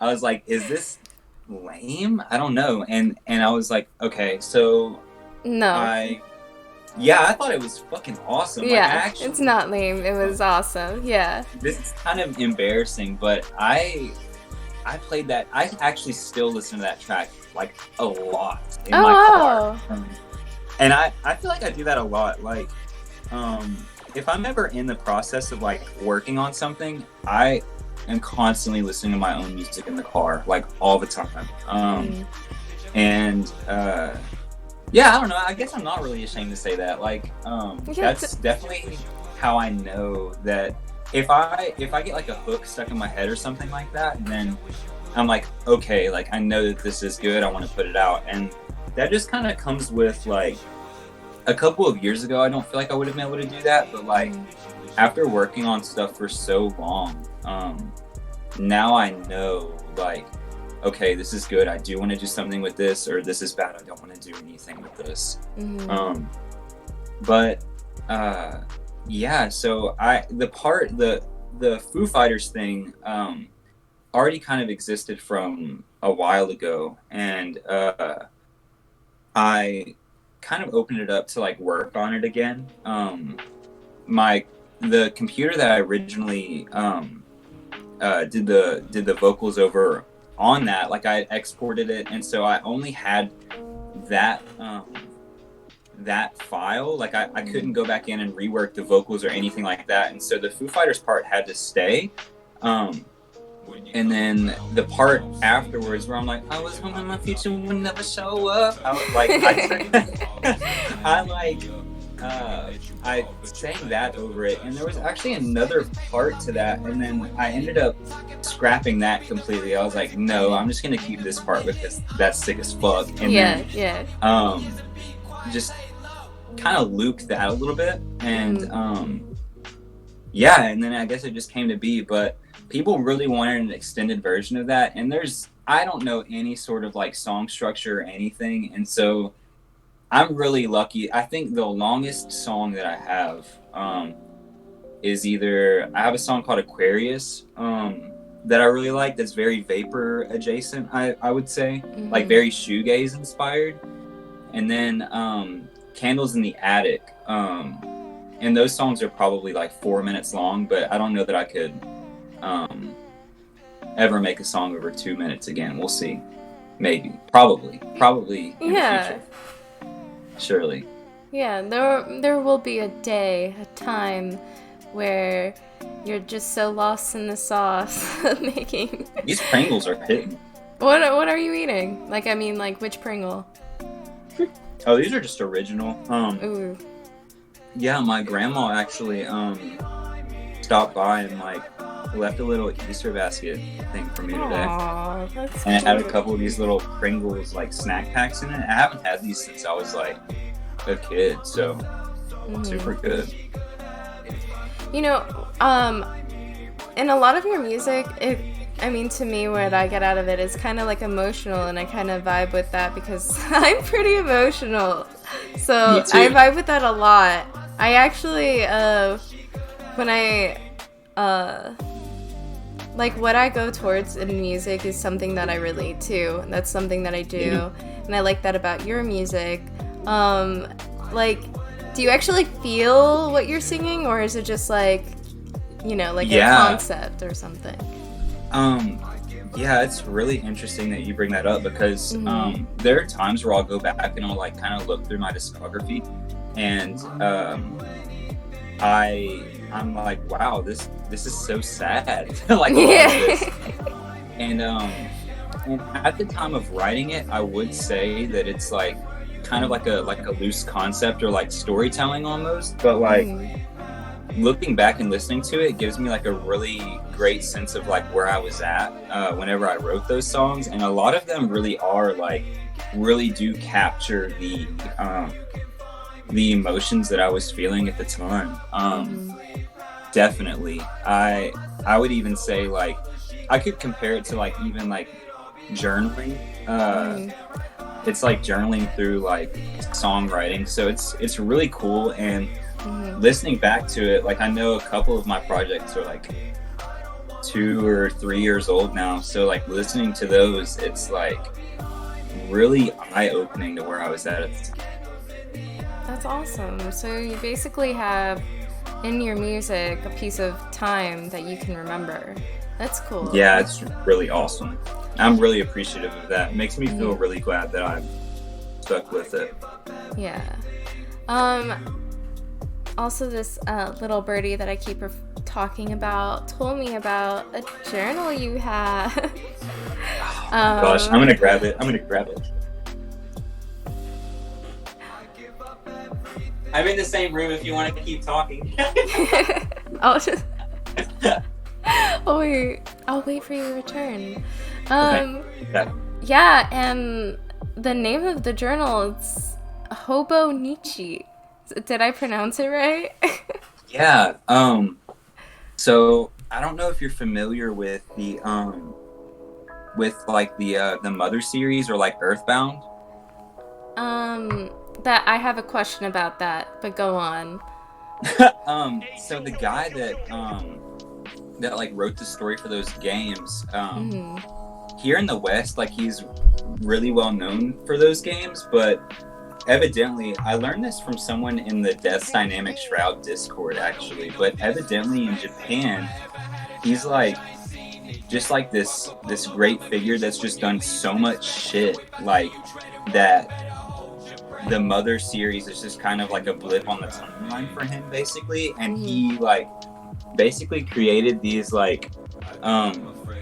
was like, is this lame? I don't know. And I was like, okay, so I thought it was fucking awesome. Yeah, like, actually, it's not lame. It was awesome. Yeah. This is kind of embarrassing, but I played that. I actually still listen to that track like a lot in my car. And I feel like I do that a lot. Like, if I'm ever in the process of like working on something, I am constantly listening to my own music in the car, like all the time. And yeah, I don't know. I guess I'm not really ashamed to say that. Like, that's definitely how I know that if I get like a hook stuck in my head or something like that, then I'm like, okay, like I know that this is good. I want to put it out. And that just kind of comes with like a couple of years ago. I don't feel like I would have been able to do that, but like after working on stuff for so long, now I know like, okay, this is good. I do want to do something with this, or this is bad. I don't want to do anything with this. Yeah. So the Foo Fighters thing already kind of existed from a while ago, and I kind of opened it up to like work on it again. The computer that I originally did the vocals over on that, like I exported it, and so I only had that that file. Like I couldn't go back in and rework the vocals or anything like that, and so the Foo Fighters part had to stay. And then the part afterwards where I'm like, I was hoping my future would never show up. I sang that over it, and there was actually another part to that, and then I ended up scrapping that completely. I was like, no, I'm just gonna keep this part because that's sick as fuck. And just kind of looped that a little bit, and and then I guess it just came to be. But people really wanted an extended version of that, and I don't know any sort of like song structure or anything, and so I'm really lucky. I think the longest song that I have is I have a song called Aquarius that I really like, that's very vapor adjacent, I would say, like very shoegaze inspired. And then Candles in the Attic, and those songs are probably like 4 minutes long, but I don't know that I could ever make a song over 2 minutes again. We'll see. Maybe. Probably in the future. Surely. Yeah, there will be a time where you're just so lost in the sauce of making. These Pringles are hitting. What are you eating? Like, I mean, like, which Pringle? Oh, these are just original. Ooh. Yeah, my grandma actually stopped by and like left a little Easter basket thing for me today. Aww, that's and it had a couple of these little Pringles like snack packs in it. I haven't had these since I was like a kid, so super good. You know, in a lot of your music, to me, what I get out of it is kind of like emotional, and I kind of vibe with that because I'm pretty emotional. So I vibe with that a lot. I actually, when I, like what I go towards in music is something that I relate to. That's something that I do, and I like that about your music. Like, do you actually feel what you're singing, or is it just like, a concept or something? Yeah, it's really interesting that you bring that up because there are times where I'll go back and I'll like kind of look through my discography, and I'm like, wow, this is so sad. Like, this. And at the time of writing it, I would say that it's like kind of like a loose concept or like storytelling almost, but like looking back and listening to it gives me like a really great sense of like where I was at whenever I wrote those songs, and a lot of them really are like really do capture the emotions that I was feeling at the time. Definitely. I would even say, like, I could compare it to, like, even like journaling. It's like journaling through like songwriting. So it's really cool. And listening back to it, like, I know a couple of my projects are like 2 or 3 years old now. So like listening to those, it's like really eye-opening to where I was at the time. That's awesome. So you basically have in your music a piece of time that you can remember. That's cool. Yeah, it's really awesome. I'm really appreciative of that. It makes me feel really glad that I'm stuck with it. Yeah. Also, this little birdie that I keep talking about told me about a journal you have. Gosh, I'm gonna grab it. I'm in the same room if you want to keep talking. I'll wait for your return. Okay. Yeah, and the name of the journal is Hobo Nietzsche. Did I pronounce it right? Yeah. So I don't know if you're familiar with the Mother series or like Earthbound. That I have a question about that, but go on. So the guy that like wrote the story for those games, here in the West, like, he's really well known for those games, but evidently, I learned this from someone in the Death Dynamic Shroud Discord, actually, but evidently in Japan, he's like just like this great figure that's just done so much shit, like that the Mother series is just kind of like a blip on the timeline for him, basically. And he like basically created these like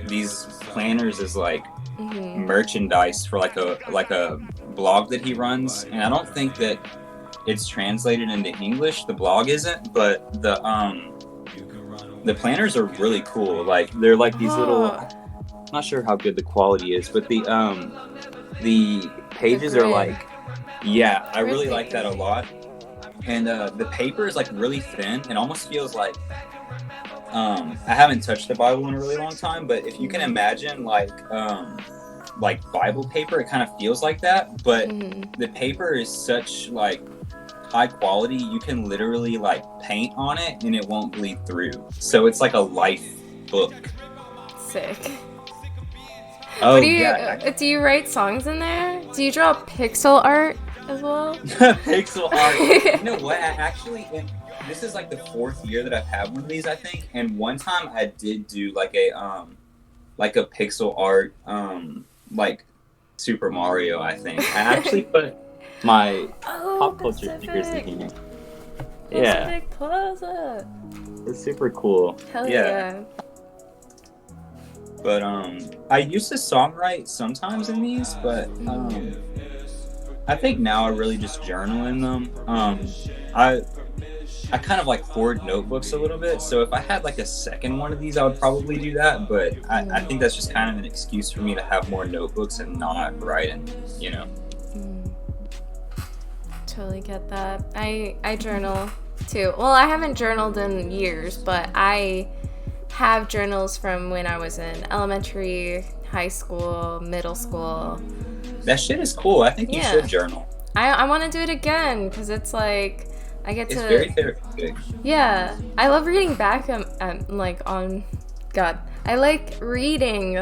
these planners as like merchandise for like a blog that he runs. And I don't think that it's translated into English. The blog isn't, but the planners are really cool. Like, they're like these little, I'm not sure how good the quality is, but the pages are like, yeah, I really like that a lot. And the paper is like really thin. It almost feels like I haven't touched the Bible in a really long time, but if you can imagine like Bible paper, it kind of feels like that. But the paper is such like high quality, you can literally like paint on it and it won't bleed through. So it's like a life book. Sick. Oh, do you write songs in there? Do you draw pixel art as well? Pixel art. You know what? This is like the 4th year that I've had one of these, I think. And one time I did do like a pixel art, like Super Mario, I think. I actually put my pop culture stickers in here. Yeah. Pacific Plaza. It's super cool. Hell yeah. But I used to songwrite sometimes in these, but I think now I really just journal in them. I kind of like hoard notebooks a little bit, so if I had like a second one of these, I would probably do that, but I think that's just kind of an excuse for me to have more notebooks and not writing, you know? Totally get that. I journal too. Well, I haven't journaled in years, but I have journals from when I was in elementary, high school, middle school. That shit is cool. I think you should journal. I want to do it again because it's like it's very therapeutic. Yeah, I love reading back. I like reading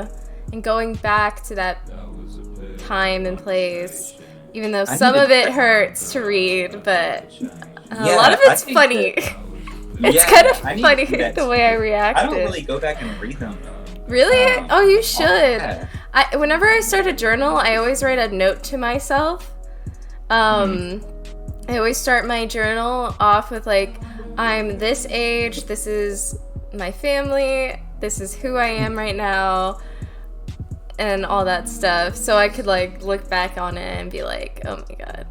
and going back to that time and place, even though some of it hurts to read, but a lot of it's funny. It's kind of funny the way I reacted. I don't really go back and read them. Really? Oh, you should. Whenever I start a journal, I always write a note to myself. I always start my journal off with like, I'm this age, this is my family, this is who I am right now, and all that stuff. So I could like look back on it and be like, oh my god.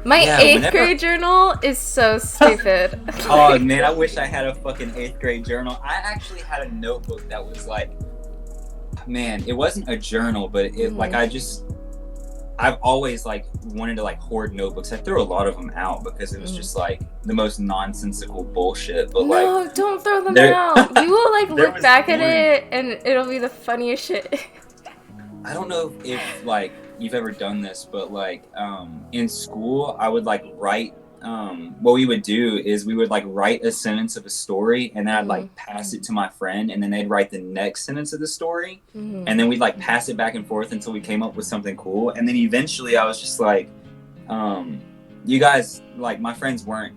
My 8th grade journal is so stupid. Oh man, I wish I had a fucking 8th grade journal. I actually had a notebook that was like, man, it wasn't a journal, but it like I've always like wanted to like hoard notebooks. I threw a lot of them out because it was just like the most nonsensical bullshit. But no, like, don't throw them out. You will like look back at one, it and it'll be the funniest shit. I don't know if like you've ever done this, but like in school, I would like write. What we would do is we would like write a sentence of a story, and then I'd like pass it to my friend, and then they'd write the next sentence of the story, and then we'd like pass it back and forth until we came up with something cool. And then eventually, I was just like, you guys, like my friends weren't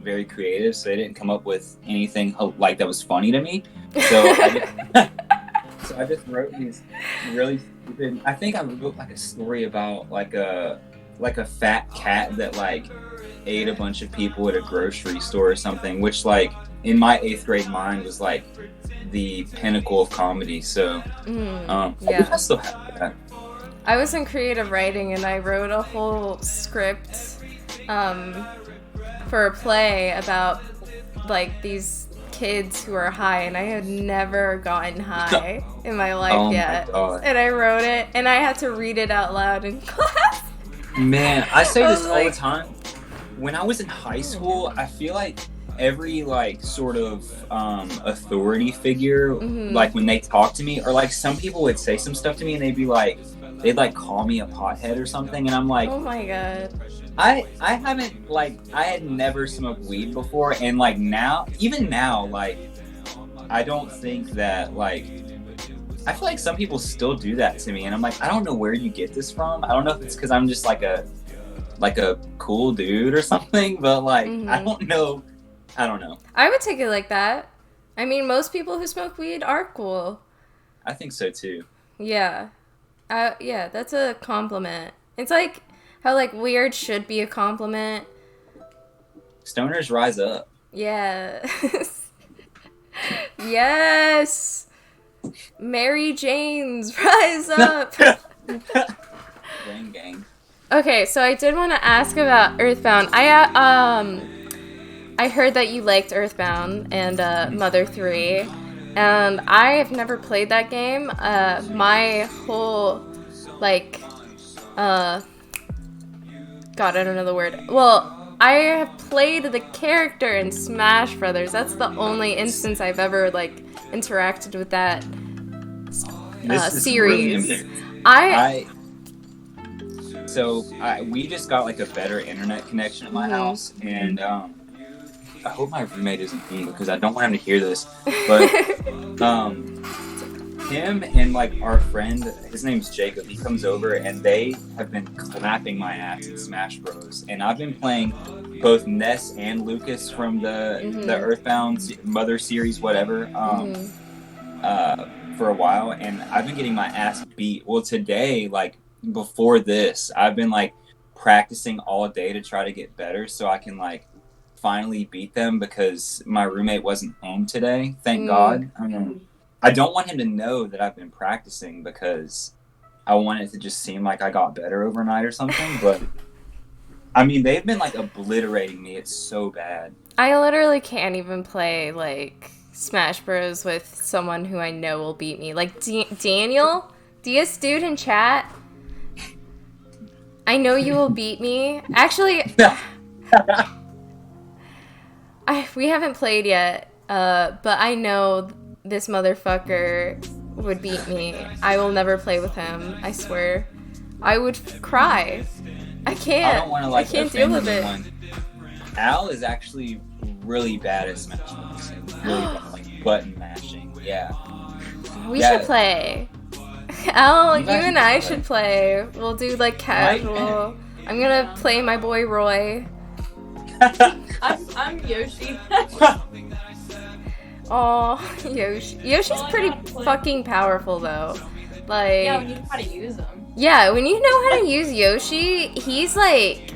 very creative, so they didn't come up with anything like that was funny to me. So I just wrote these really stupid. I think I wrote like a story about like a fat cat that like ate a bunch of people at a grocery store or something, which like in my 8th grade mind was like the pinnacle of comedy. So yeah, I still have that. I was in creative writing and I wrote a whole script for a play about like these kids who are high, and I had never gotten high in my life yet. And I wrote it and I had to read it out loud in class. Man, I say this all the time. When I was in high school, I feel like every like sort of authority figure, like when they talk to me, or like some people would say some stuff to me and they'd like call me a pothead or something, and I'm like, oh my god. I haven't like I had never smoked weed before, and like even now, like I don't think that like I feel like some people still do that to me, and I'm like, I don't know where you get this from. I don't know if it's because I'm just like a cool dude or something, but like I don't know. I would take it like that. I mean, most people who smoke weed are cool. I think so too. Yeah. Yeah, that's a compliment. It's like how like weird should be a compliment. Stoners rise up. Yeah. Yes. Mary Jane's rise up. Gang gang. Okay, so I did want to ask about Earthbound. I heard that you liked Earthbound and Mother 3, and I have never played that game. My whole like God, I don't know the word. Well, I have played the character in Smash Brothers. That's the only instance I've ever like interacted with that series. Really we just got like a better internet connection at my house, and I hope my roommate isn't me because I don't want him to hear this. But him and like our friend, his name's Jacob, he comes over and they have been clapping my ass in Smash Bros. And I've been playing both Ness and Lucas from the Earthbound Mother series, whatever, for a while, and I've been getting my ass beat. Well, today, like before this, I've been like practicing all day to try to get better so I can like finally beat them because my roommate wasn't home today. Thank God. I don't want him to know that I've been practicing because I want it to just seem like I got better overnight or something. But I mean, they've been like obliterating me. It's so bad. I literally can't even play like Smash Bros with someone who I know will beat me. Like Daniel, DS dude in chat. I know you will beat me. Actually, we haven't played yet, but I know this motherfucker would beat me. I will never play with him. I swear. I would cry. I can't. I don't want to like. I can't deal with it. Al is actually really bad at Smash Bros. Really bad, like button mashing. Yeah. We should play. Al, you and I should play. We'll do like casual. I'm gonna play my boy Roy. I'm Yoshi. Oh, Yoshi. Yoshi's pretty fucking powerful though. Like, yeah, when you know how to use them. Yeah, when you know how to use Yoshi, he's like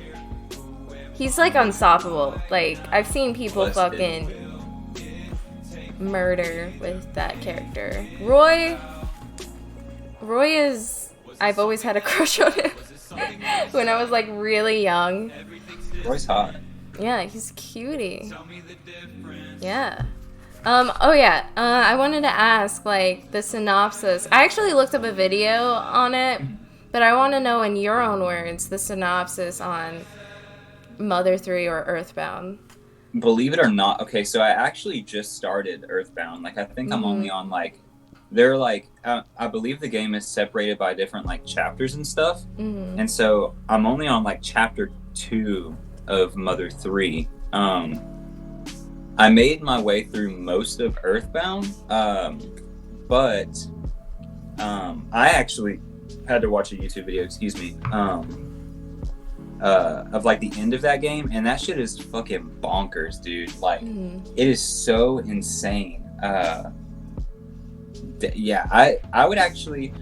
unstoppable. Like, I've seen people fucking murder with that character. Roy is, I've always had a crush on him when I was like really young. Roy's hot. Yeah, he's a cutie. Yeah. Oh yeah, I wanted to ask, like, the synopsis. I actually looked up a video on it, But I want to know in your own words the synopsis on Mother 3 or Earthbound. Believe it or not, okay, so I actually just started Earthbound. Like, I think I'm only on, like, they're, like, I believe the game is separated by different, like, chapters and stuff. And so I'm only on, like, chapter 2 of Mother 3. I made my way through most of Earthbound, but I actually had to watch a YouTube video, of like the end of that game, and that shit is fucking bonkers, dude. Like, it is so insane. Yeah, I would actually.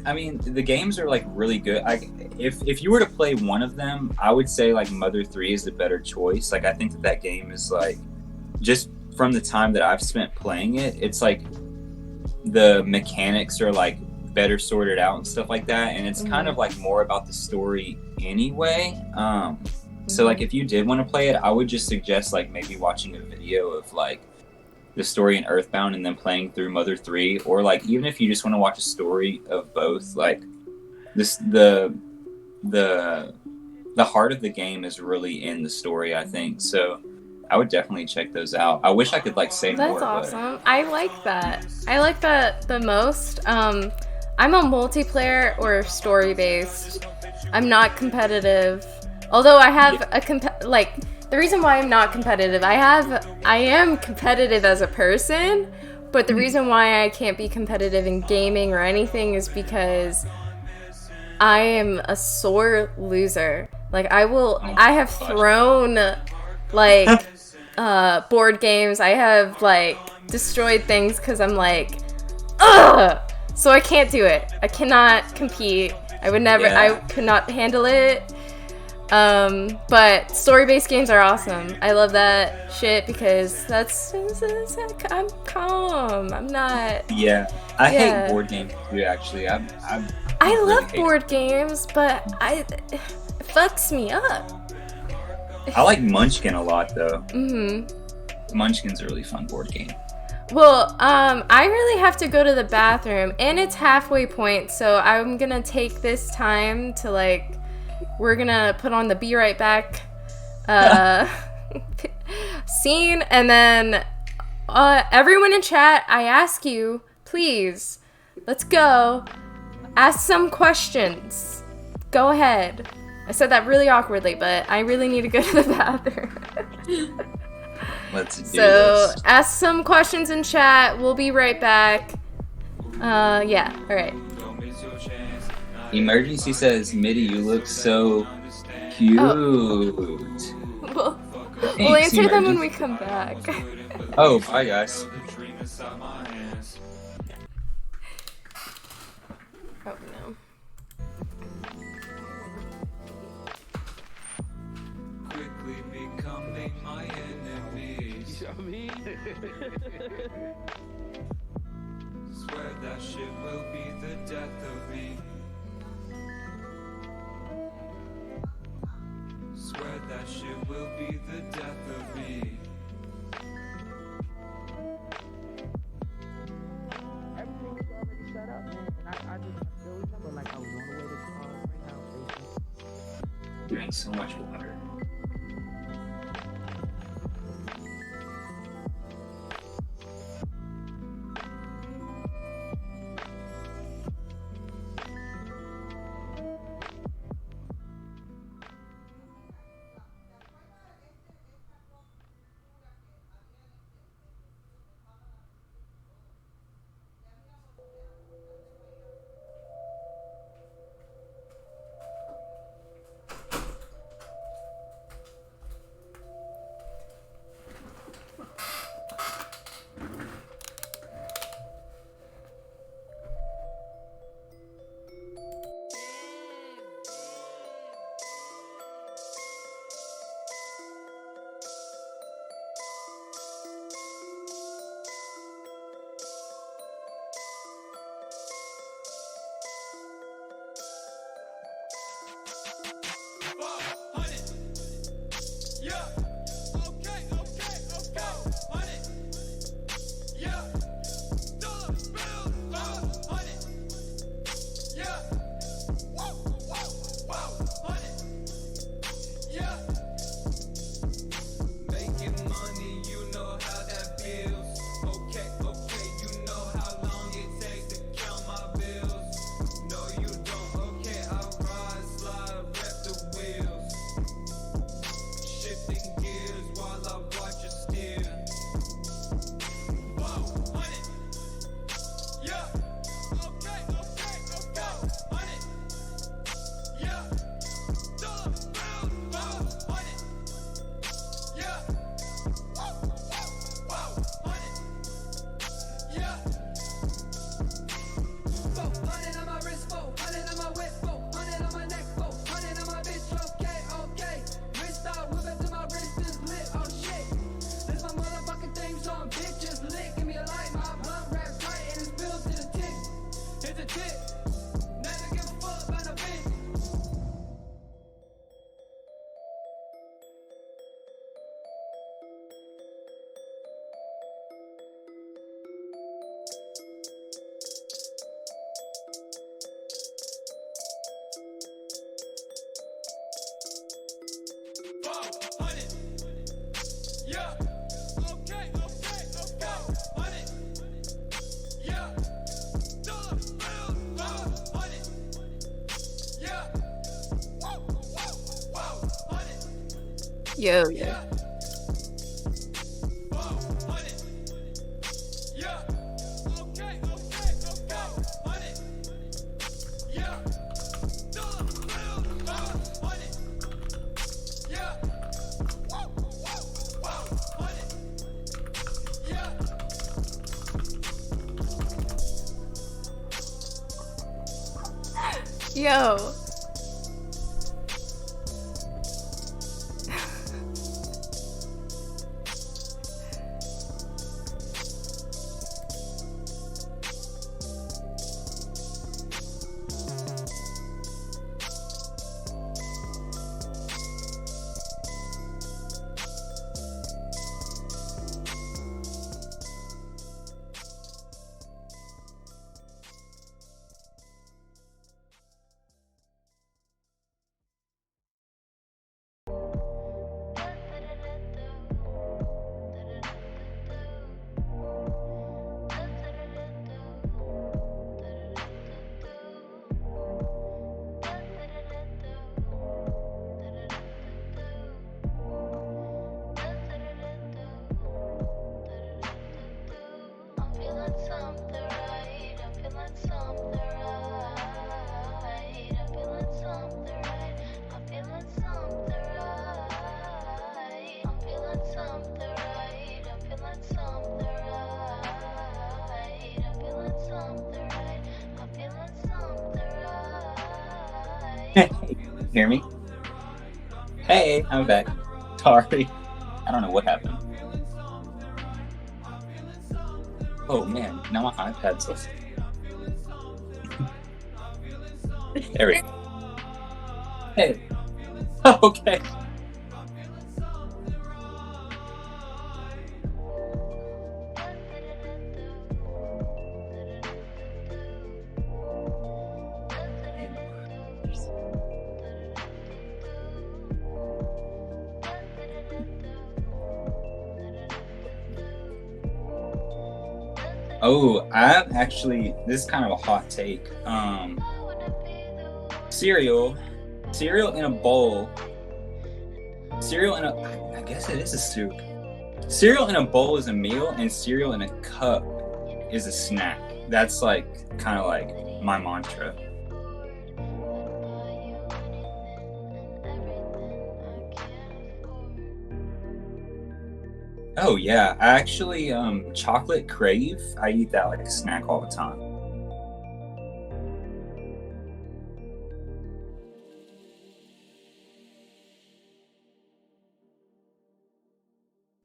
I mean, the games are like really good. If you were to play one of them, I would say like Mother 3 is the better choice. Like, I think that game is like, just from the time that I've spent playing it, it's like the mechanics are like better sorted out and stuff like that, and it's kind of like more about the story anyway. So like, if you did want to play it, I would just suggest like maybe watching a video of like the story in Earthbound and then playing through Mother 3, or like even if you just want to watch a story of both, like the heart of the game is really in the story, I think. So I would definitely check those out. I wish I could like say more. That's awesome. I like that. I like that the most. I'm a multiplayer or story based. I'm not competitive. Although I have the reason why I'm not competitive, I am competitive as a person, but the reason why I can't be competitive in gaming or anything is because I am a sore loser. Like, I have thrown like board games. I have like destroyed things because I'm like, ugh. So I can't do it. I cannot compete. I would never. Yeah. I could not handle it. But story-based games are awesome. I love that shit because I'm calm. I'm not. Yeah, I hate board games too. Actually, I love board games, but it fucks me up. I like Munchkin a lot though. Munchkin's a really fun board game. Well, I really have to go to the bathroom, and it's halfway point, so I'm gonna take this time to like. We're gonna put on the "Be Right Back" scene, and then everyone in chat, I ask you, please, let's go. Ask some questions. Go ahead. I said that really awkwardly, but I really need to go to the bathroom. Let's do so this. Ask some questions in chat. We'll be right back. Yeah. All right. Emergency says, Midi, you look so cute. We'll answer them when we come back. Oh, bye guys. Oh no. Quickly becoming my enemies. You know what I mean? Swear that shit will be the death of me. Swear that shit will be the death of me. Everything was already set up, man. And I just still remember, like, I was on the way to Greyhound Station. Drink so much water. Yo, yo. Yo. Hear me? Hey, I'm back. Sorry. I don't know what happened. Oh man, now my iPad's off. There we go. Hey. Okay. Oh, I've actually, this is kind of a hot take. Cereal in a bowl. Cereal in a, I guess it is a soup. Cereal in a bowl is a meal, and cereal in a cup is a snack. That's like, kind of like my mantra. Oh yeah, I actually chocolate crave. I eat that like a snack all the time.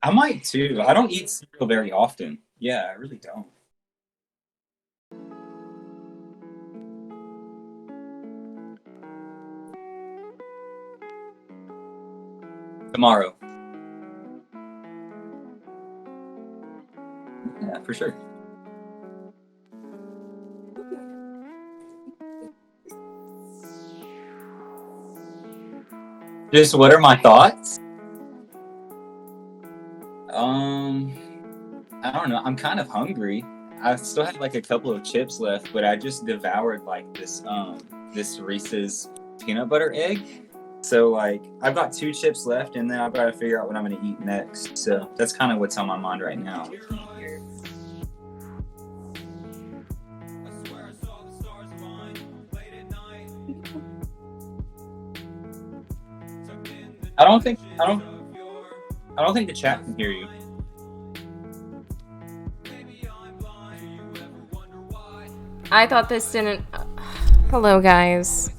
I might too. I don't eat cereal very often. Yeah, I really don't. Tomorrow. Yeah, for sure. Just what are my thoughts? I don't know. I'm kind of hungry. I still have like a couple of chips left, but I just devoured like this Reese's peanut butter egg. So like I've got 2 chips left, and then I've got to figure out what I'm gonna eat next. So that's kind of what's on my mind right now. I don't think the chat can hear you. I thought this didn't. Hello, guys.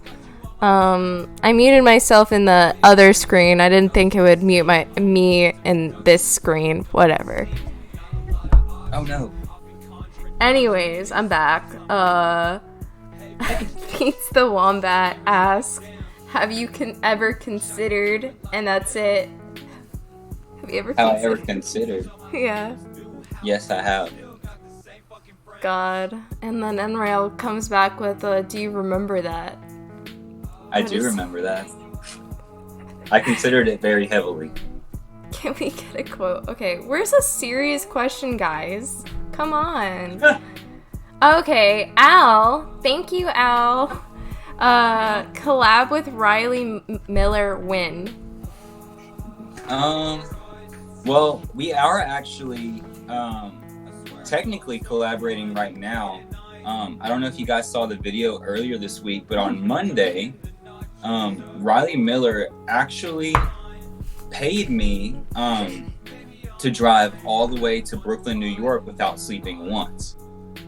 I muted myself in the other screen. I didn't think it would mute me in this screen. Whatever. Oh no. Anyways, I'm back. Pete's the Wombat asks, have you ever considered, and that's it. Have you ever considered? Have I ever considered? Yeah. Yes, I have. God. And then Enrail comes back with, do you remember that? I do remember that. I considered it very heavily. Can we get a quote? Okay, where's a serious question, guys? Come on. Okay, Al. Thank you, Al. Collab with Riley Miller win. Well, we are actually technically collaborating right now. I don't know if you guys saw the video earlier this week, but on Monday, Riley Miller actually paid me to drive all the way to Brooklyn, New York without sleeping once.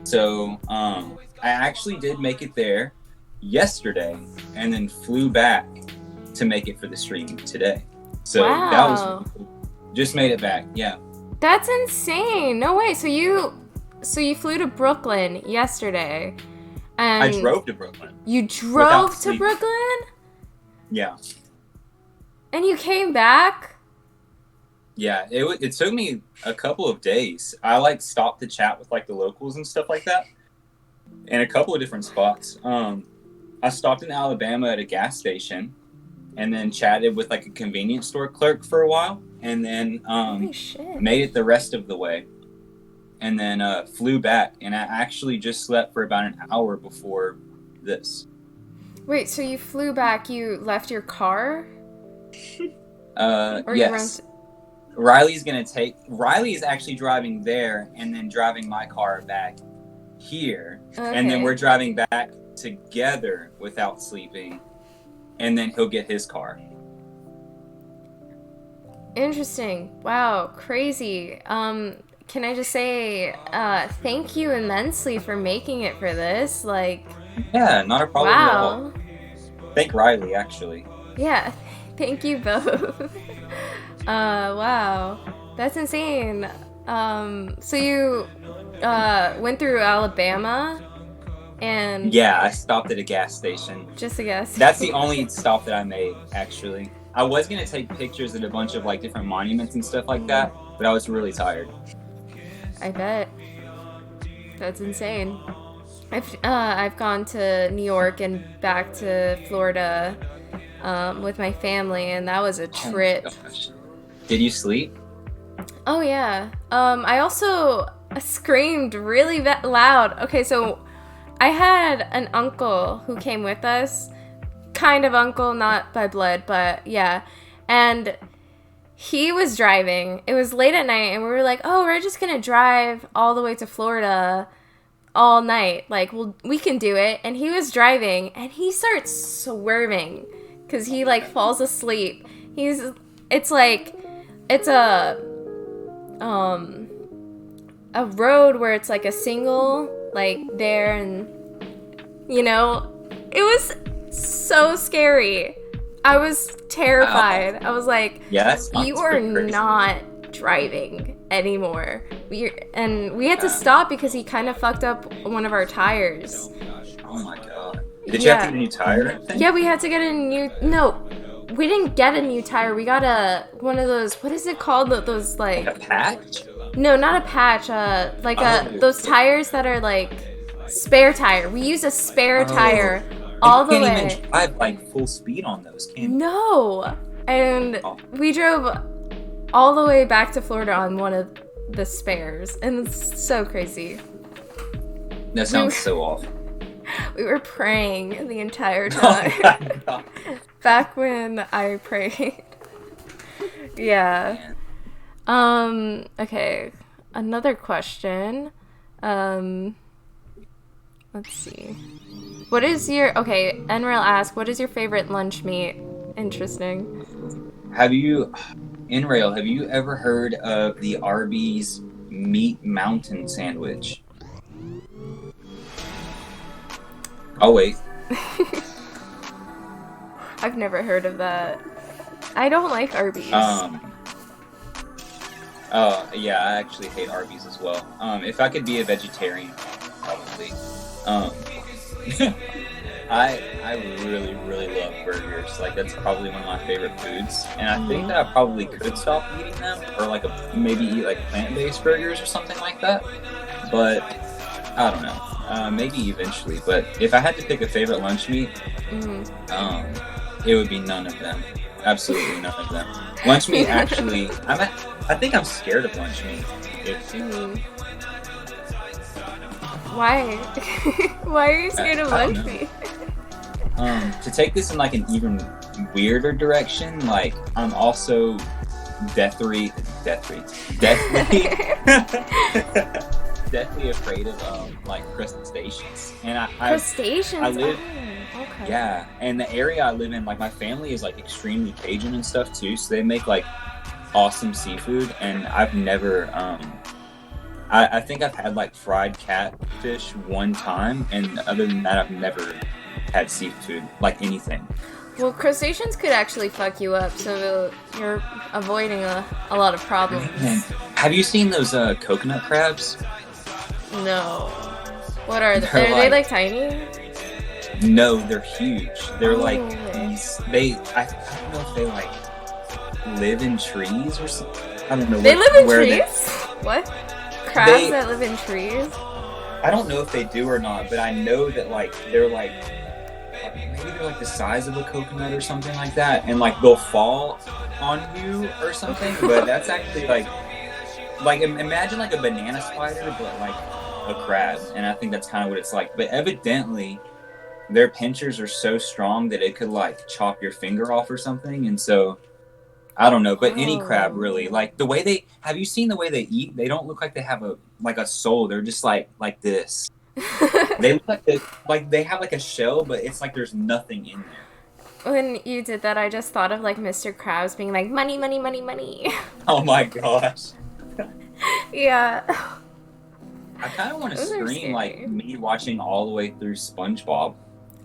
So I actually did make it there yesterday and then flew back to make it for the stream today. So that was really cool. Just made it back. Yeah. That's insane. No way. So you flew to Brooklyn yesterday. And I drove to Brooklyn. You drove to Brooklyn? Yeah. And you came back? Yeah, it took me a couple of days. I stopped to chat with the locals and stuff like that in a couple of different spots. I stopped in Alabama at a gas station and then chatted with a convenience store clerk for a while, and then made it the rest of the way, and then flew back. And I actually just slept for about an hour before this. Wait, so you flew back, you left your car? Or yes. Riley's actually driving there and then driving my car back here. Okay. And then we're driving back together without sleeping, and then he'll get his car. Interesting. Wow, crazy. Can I just say thank you immensely for making it for this? Yeah, not a problem at all. Thank Riley, actually. Yeah, thank you both. Wow, that's insane. So you went through Alabama, and yeah, I stopped at a gas station. Just a gas station. That's the only stop that I made, actually. I was gonna take pictures at a bunch of different monuments and stuff like that, but I was really tired. I bet. That's insane. I've gone to New York and back to Florida with my family, and that was a trip. Oh my gosh. Did you sleep? Oh yeah. I also screamed really loud. Okay, so I had an uncle who came with us. Kind of uncle, not by blood, but yeah. And he was driving. It was late at night, and we were like, oh, we're just gonna drive all the way to Florida all night. We can do it. And he was driving, and he starts swerving because he falls asleep. It's a road where it's a single there, and it was so scary. I was terrified. I was like, yes, you are not driving anymore. We had to stop because he kind of fucked up one of our tires. Oh my god. Did you have to get a new tire? Yeah, we had to get a new... No, we didn't get a new tire. We got one of those... What is it called? Those a patch? No, not a patch. Those tires that are spare tire. We used a spare tire all the way. You can't even drive full speed on those, can you? No. And we drove all the way back to Florida on one of the spares. And it's so crazy. That sounds so awful. We were praying the entire time. Oh my God. Back when I prayed. Yeah. Okay. Another question. Let's see. What is your... Okay, Enrail asked, what is your favorite lunch meat? Interesting. Enrail, have you ever heard of the Arby's Meat Mountain Sandwich? Oh, wait. I've never heard of that. I don't like Arby's. Yeah, I actually hate Arby's as well. If I could be a vegetarian, probably. I really, really love burgers. That's probably one of my favorite foods. And I think that I probably could stop eating them, or maybe eat plant-based burgers or something like that. But I don't know. Maybe eventually. But if I had to pick a favorite lunch meat, it would be none of them. Absolutely none of them. Lunch meat actually, I think I'm scared of lunch meat. Why? Why are you scared of I don't lunch know. meat? To take this in like an even weirder direction, like I'm also deathly afraid of like crustaceans. And Crustaceans? I live, Oh, okay. yeah, and the area I live in, like my family is like extremely Cajun and stuff too, so they make like awesome seafood, and I've never I think I've had like fried catfish one time, and other than that I've never had seafood, like anything. Well, crustaceans could actually fuck you up, so you're avoiding a lot of problems. Man, have you seen those coconut crabs? No. What are they? They're Are they like tiny? No, they're huge. They're like okay. these. I don't know if they like live in trees or something. I don't know. They live in where trees? What? Crabs that live in trees? I don't know if they do or not, but I know that like they're like maybe they're like the size of a coconut or something like that, and like they'll fall on you or something. But that's actually like imagine like a banana spider, but like a crab, and I think that's kind of what it's like. But evidently, their pinchers are so strong that it could like chop your finger off or something, and so I don't know. But any crab really, like the way have you seen the way they eat? They don't look like they have a soul. They're just like this. They look like they have like a shell, but it's like there's nothing in there. When you did that, I just thought of like Mr. Krabs being like, money, money, money, money. Oh my gosh. Yeah. I kind of want to Those are scream like scary. me watching all the way through SpongeBob.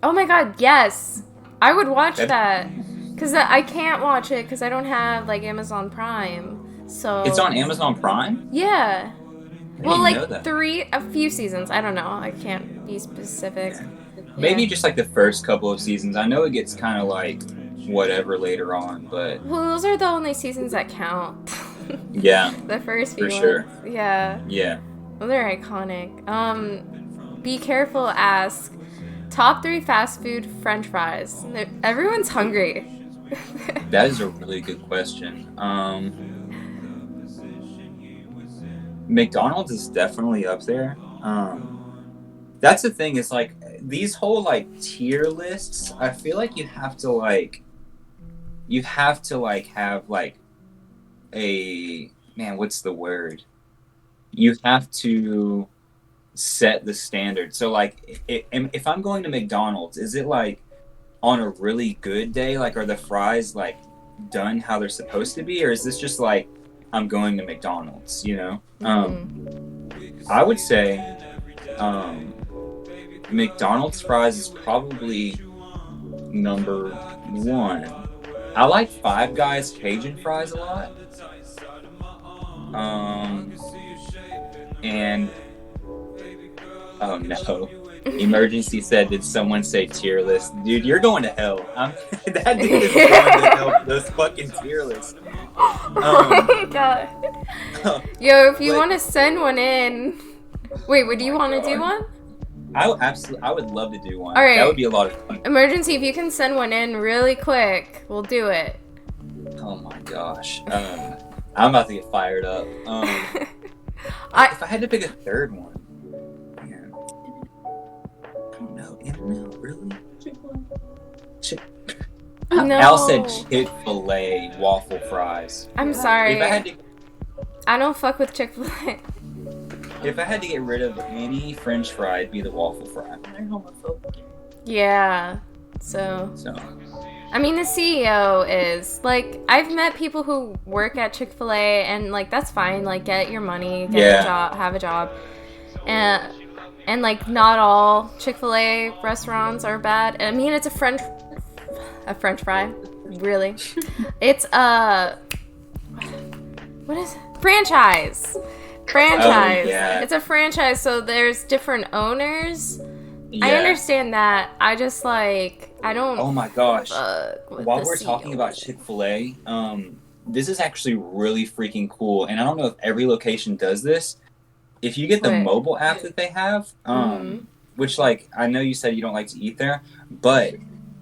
Oh my god, yes. I would watch That's- that. Because I can't watch it because I don't have like Amazon Prime. So It's on Amazon Prime? Yeah. I Well, didn't know like that. a few seasons. I don't know. I can't be specific. Maybe Yeah. just like the first couple of seasons. I know it gets kind of like whatever later on, but Well, those are the only seasons that count. yeah, The first few for sure. ones. Yeah. Yeah. Well, they're iconic. Be careful. Ask. Top 3 fast food French fries. Everyone's hungry. That is a really good question. McDonald's is definitely up there. That's the thing, is like these whole like tier lists, I feel like you have to have like a what's the word? You have to set the standard. So like if I'm going to McDonald's, is it like on a really good day, like are the fries like done how they're supposed to be, or is this just like I'm going to McDonald's, you know? I would say McDonald's fries is probably number 1. I like Five Guys Cajun fries a lot. And oh no. Emergency said, did someone say tier list? Dude, you're going to hell. That dude is going to hell for those fucking tier lists. Oh my god. Yo, if you want to send one in. Wait, would you want to do one? I would love to do one. All right. That would be a lot of fun. Emergency, if you can send one in really quick, we'll do it. Oh my gosh. I'm about to get fired up. If I had to pick a third one, man, I don't know. In-N-Out, really? No. Al said Chick-fil-A waffle fries. I'm sorry. If I had to, I don't fuck with Chick-fil-A. if I had to get rid of any French fry, it'd be the waffle fry. They're homophobic. Yeah. So, I mean, the CEO is like, I've met people who work at Chick-fil-A, and like that's fine. Like, get your money, get a job, have a job, and like not all Chick-fil-A restaurants are bad. I mean, it's a French fry, really. It's what is it? Franchise. Oh, yeah. It's a franchise, so there's different owners. Yeah. I understand that. I just like, I don't. Oh my gosh. Fuck with While the we're CEO. talking about Chick-fil-A, this is actually really freaking cool, and I don't know if every location does this. If you get the What? mobile app that they have, which like I know you said you don't like to eat there, but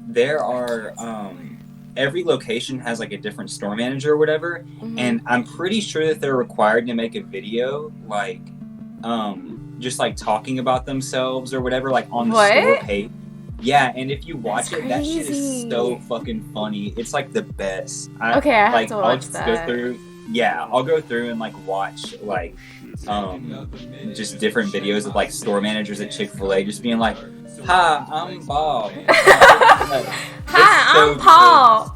there are every location has like a different store manager or whatever, and I'm pretty sure that they're required to make a video like just like talking about themselves or whatever, like on the store page. Yeah, and if you watch it, that shit is so fucking funny. It's like the best. I have to watch that. I'll go through and like watch like just different videos of like store managers at Chick-fil-A just being like, "Hi, I'm Bob." Hi, I'm Paul.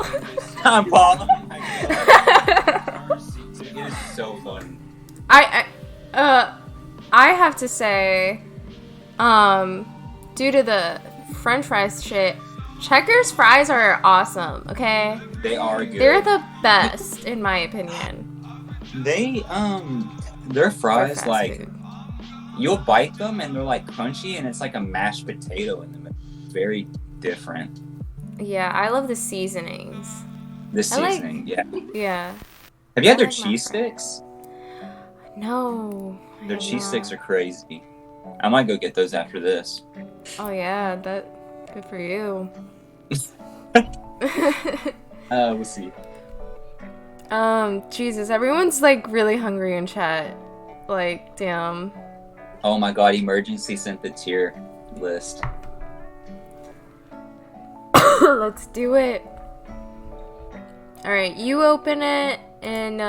I'm Paul. Oh my God. It is so funny. I have to say, due to the French fries shit, Checkers fries are awesome. Okay, they are good. They're the best in my opinion. Their fries like food. You'll bite them and they're like crunchy and it's like a mashed potato in them. It's very different. Yeah, I love the seasonings. The seasoning, yeah. Yeah. Have you had their cheese sticks? No. Their cheese sticks are crazy. I might go get those after this. Oh yeah, good for you. We'll see. Jesus, everyone's like really hungry in chat. Like, damn. Oh my God, emergency sent the tier list. Let's do it. Alright, you open it and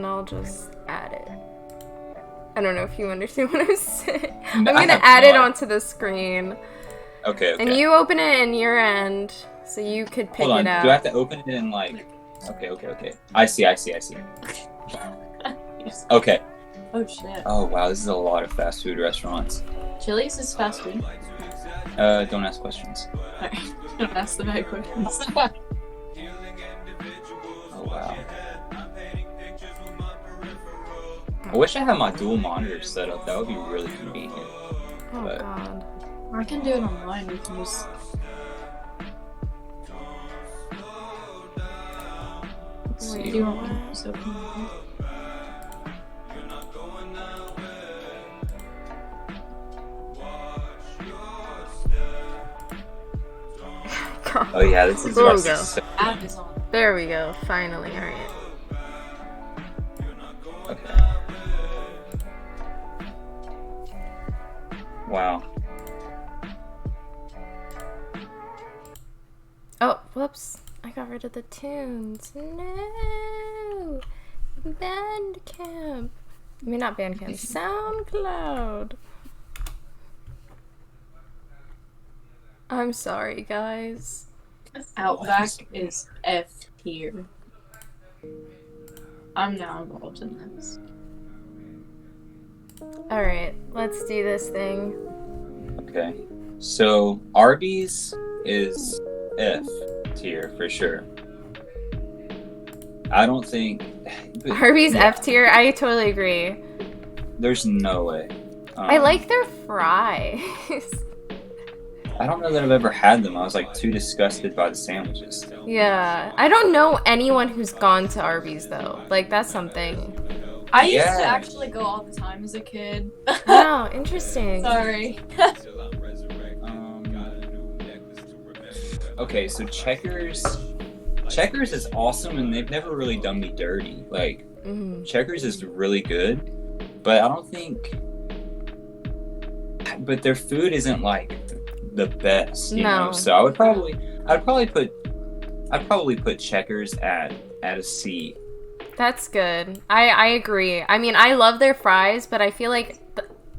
I'll just add it. I don't know if you understand what I'm saying. I'm gonna add it onto the screen. Okay. And you open it in your end, so you could pick it out. Do I have to open it in like... Okay. I see. Okay. Oh shit. Oh wow, this is a lot of fast food restaurants. Chili's is fast food. Don't ask questions. Alright, don't ask the bad questions. Oh wow. I wish I had my dual monitors set up. That would be really convenient. Oh God. Or I can do it online. We can just... Let's see. Do you want me to just open it? Oh yeah, this is there we go. Amazon. There we go. Finally, alright. Okay. Wow. Oh, whoops. I got rid of the tunes. No! Bandcamp. I mean, not Bandcamp. SoundCloud. I'm sorry, guys. Outback is F tier. I'm now involved in this. Alright, let's do this thing. Okay. So, Arby's is F tier for sure. I don't think... Arby's F tier? I totally agree. There's no way. I like their fries. I don't know that I've ever had them. I was like too disgusted by the sandwiches. Yeah. I don't know anyone who's gone to Arby's though. Like, that's something. I used to actually go all the time as a kid. Wow, interesting. Sorry. Okay, so Checkers is awesome, and they've never really done me dirty. Like, Checkers is really good, but I don't think. But their food isn't like the best, you know. So I'd probably put Checkers at a C. That's good. I agree. I mean, I love their fries, but I feel like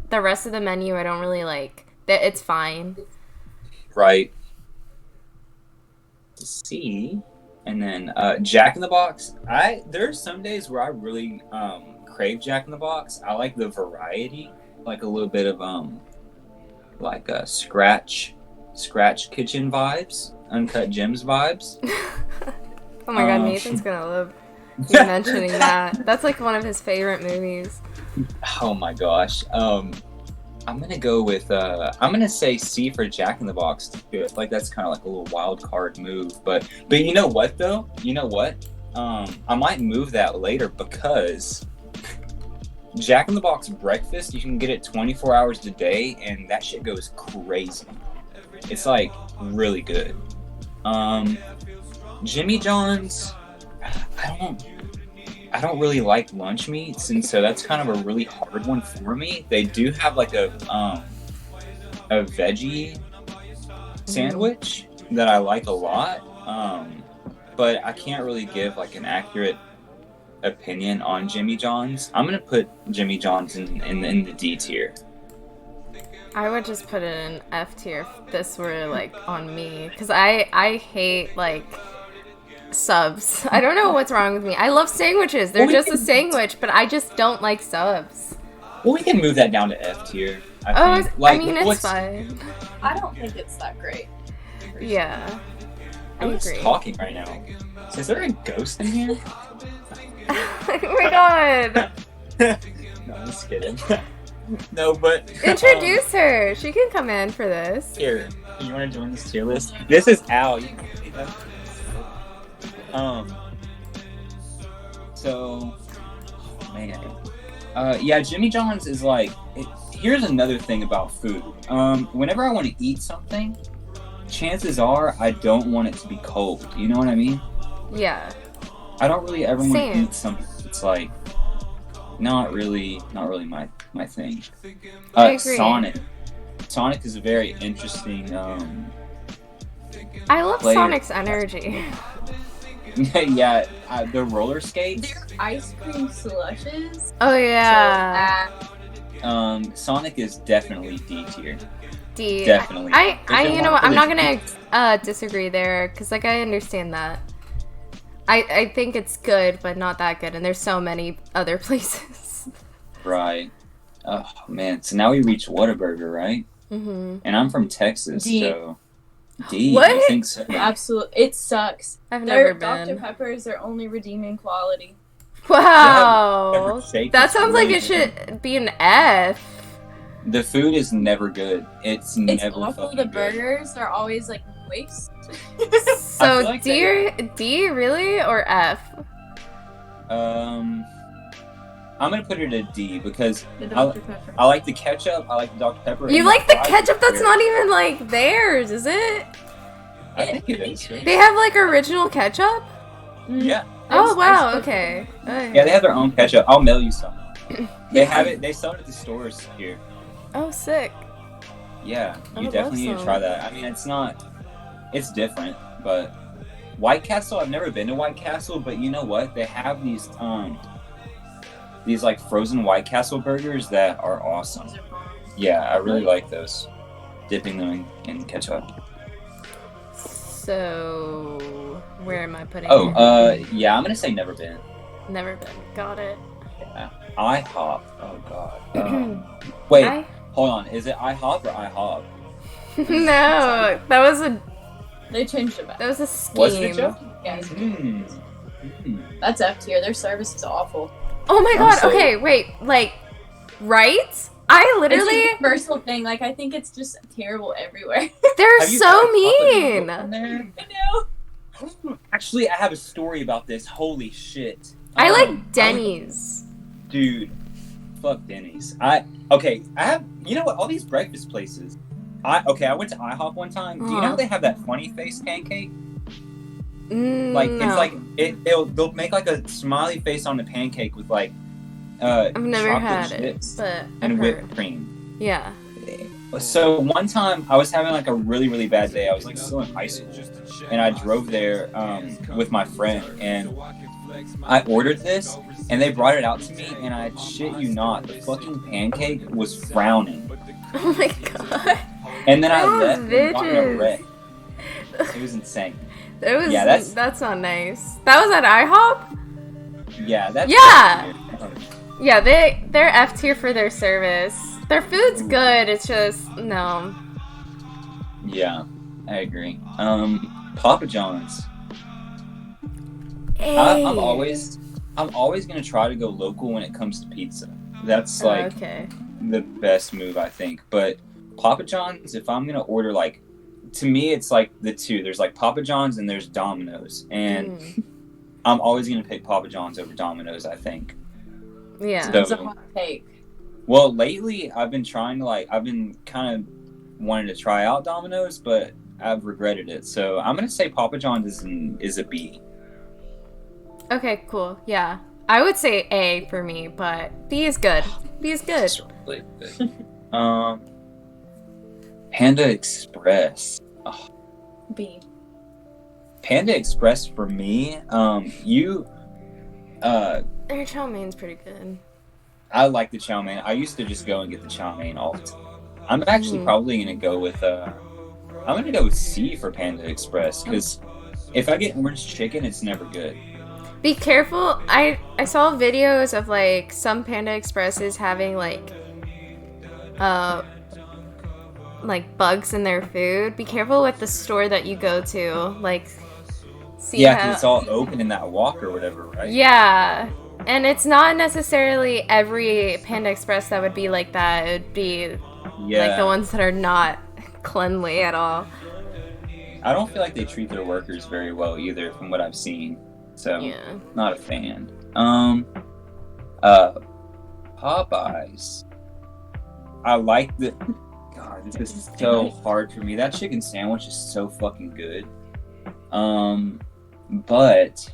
the rest of the menu I don't really like. It's fine. Right. C, and then Jack in the Box. There's some days where I really crave Jack in the Box. I like the variety, like a little bit of like scratch kitchen vibes, Uncut Gems vibes. Oh my God, Nathan's gonna love you mentioning that. That's like one of his favorite movies. Oh my gosh. I'm gonna go with I'm gonna say C for Jack in the Box too. Like that's kind of like a little wild card move, but you know what though? You know what? I might move that later because Jack in the Box breakfast, you can get it 24 hours a day, and that shit goes crazy. It's like really good. Jimmy John's, I don't really like lunch meats, and so that's kind of a really hard one for me. They do have like a veggie sandwich that I like a lot, but I can't really give like an accurate opinion on Jimmy John's. I'm gonna put Jimmy John's in the D tier. I would just put it in F tier if this were like on me, because I hate like subs. I don't know what's wrong with me. I love sandwiches. They're just a sandwich, but I just don't like subs. Well, we can move that down to F tier. I think. I mean, it's fine. I don't think it's that great. Yeah. I Who's agree. talking right now? Is there a ghost in here? Oh my god! No, I'm just kidding. No, but Introduce her. She can come in for this. here. You want to join this tier list? This is Al. You can see that. So, man. Yeah, Jimmy John's is like. Here's another thing about food. Whenever I want to eat something, chances are I don't want it to be cold. You know what I mean? Yeah. I don't really ever want to Same. eat something that's like not really my thing. I agree. Sonic is a very interesting. I love player. Sonic's energy. Yeah, the roller skates. Their ice cream slushes. Oh yeah. Sonic is definitely D tier. D. Definitely. You know what? I'm not gonna disagree there, because like I understand that. I think it's good, but not that good, and there's so many other places. Right. Oh man. So now we reach Whataburger, right? Mm-hmm. And I'm from Texas, D. so D. What? I think so. Absolutely, it sucks. I've Their never Dr. been. Pepper is their only redeeming quality. Wow. Pepper shake That is sounds like really it should be an F. The food is never good. It's It's never awful. fucking The good. burgers are always like moist. So like D really or F? I'm gonna put it at D because The Dr. Pepper. I like the ketchup. I like the Dr. Pepper. You and like the fries ketchup are that's weird. not even like theirs, is it? I think it is. Right? They have like original ketchup? Yeah. Oh There's wow, ice okay. Yeah, they have their own ketchup. I'll mail you some. They have it. They sell it at the stores here. Oh sick. Yeah, I you would definitely love need to some. try that. I mean, it's not. It's different, but White Castle. I've never been to White Castle, but you know what? They have these like frozen White Castle burgers that are awesome. Those are bomb. Yeah, I really like those. Dipping them in ketchup. So where am I putting Oh, it? yeah, I'm gonna say never been. Never been. Got it. Yeah. IHOP. Oh God. Wait, I- hold on. Is it IHOP or IHOP? No, that was a They changed it back. that was a scheme. Was it Joe? Yeah, That's that's F tier. Their service is awful. Oh my I'm god, so- okay, wait, like, right? I literally, It's a universal thing. Like I think it's just terrible everywhere. they're Have you so tried Papa mean. John's in there? I know. Actually, I have a story about this. Holy shit. I like Denny's. Dude, fuck Denny's. I have, you know what, all these breakfast places. I went to IHOP one time. Do you know how they have that funny face pancake? Like No. it's like they'll make like a smiley face on the pancake with like I've never chocolate had it, chips but I've and heard. whipped cream. Yeah. So one time I was having like a really, really bad day. I was like still in high school, and I drove there with my friend, and I ordered this, and they brought it out to me, and I shit you not, the fucking pancake was frowning. Oh my god. And then I Those left and got in a bitches. wreck. It was insane. It was. Yeah, that's not nice. That was at IHOP. Yeah, that's Yeah! Yeah, they're F tier for their service. Their food's good. It's just no. Yeah, I agree. Papa John's. Hey. I'm always gonna try to go local when it comes to pizza. That's like okay. the best move, I think. But Papa John's, if I'm gonna order, like, to me it's like the two. There's like Papa John's and there's Domino's, and I'm always gonna pick Papa John's over Domino's, I think. Yeah. So- It's a hot take. Well, lately I've been kind of wanting to try out Domino's, but I've regretted it. So I'm gonna say Papa John's is a B. Okay, cool. Yeah. I would say A for me, but B is good. B is good. It's really good. Panda Express. Oh, B. Panda Express for me. Their chow main's pretty good. I like the chow mein. I used to just go and get the chow mein all the time. I'm actually probably gonna go with C for Panda Express because if I get orange chicken, it's never good. Be careful. I saw videos of like some Panda Expresses having like bugs in their food. Be careful with the store that you go to. Like, see Yeah, how because it's all open in that wok or whatever, right? Yeah. And it's not necessarily every Panda Express that would be like that. It would be like the ones that are not cleanly at all. I don't feel like they treat their workers very well either, from what I've seen. So, Yeah. not a fan. Popeyes. I like the. God, this is so hard for me. That chicken sandwich is so fucking good. But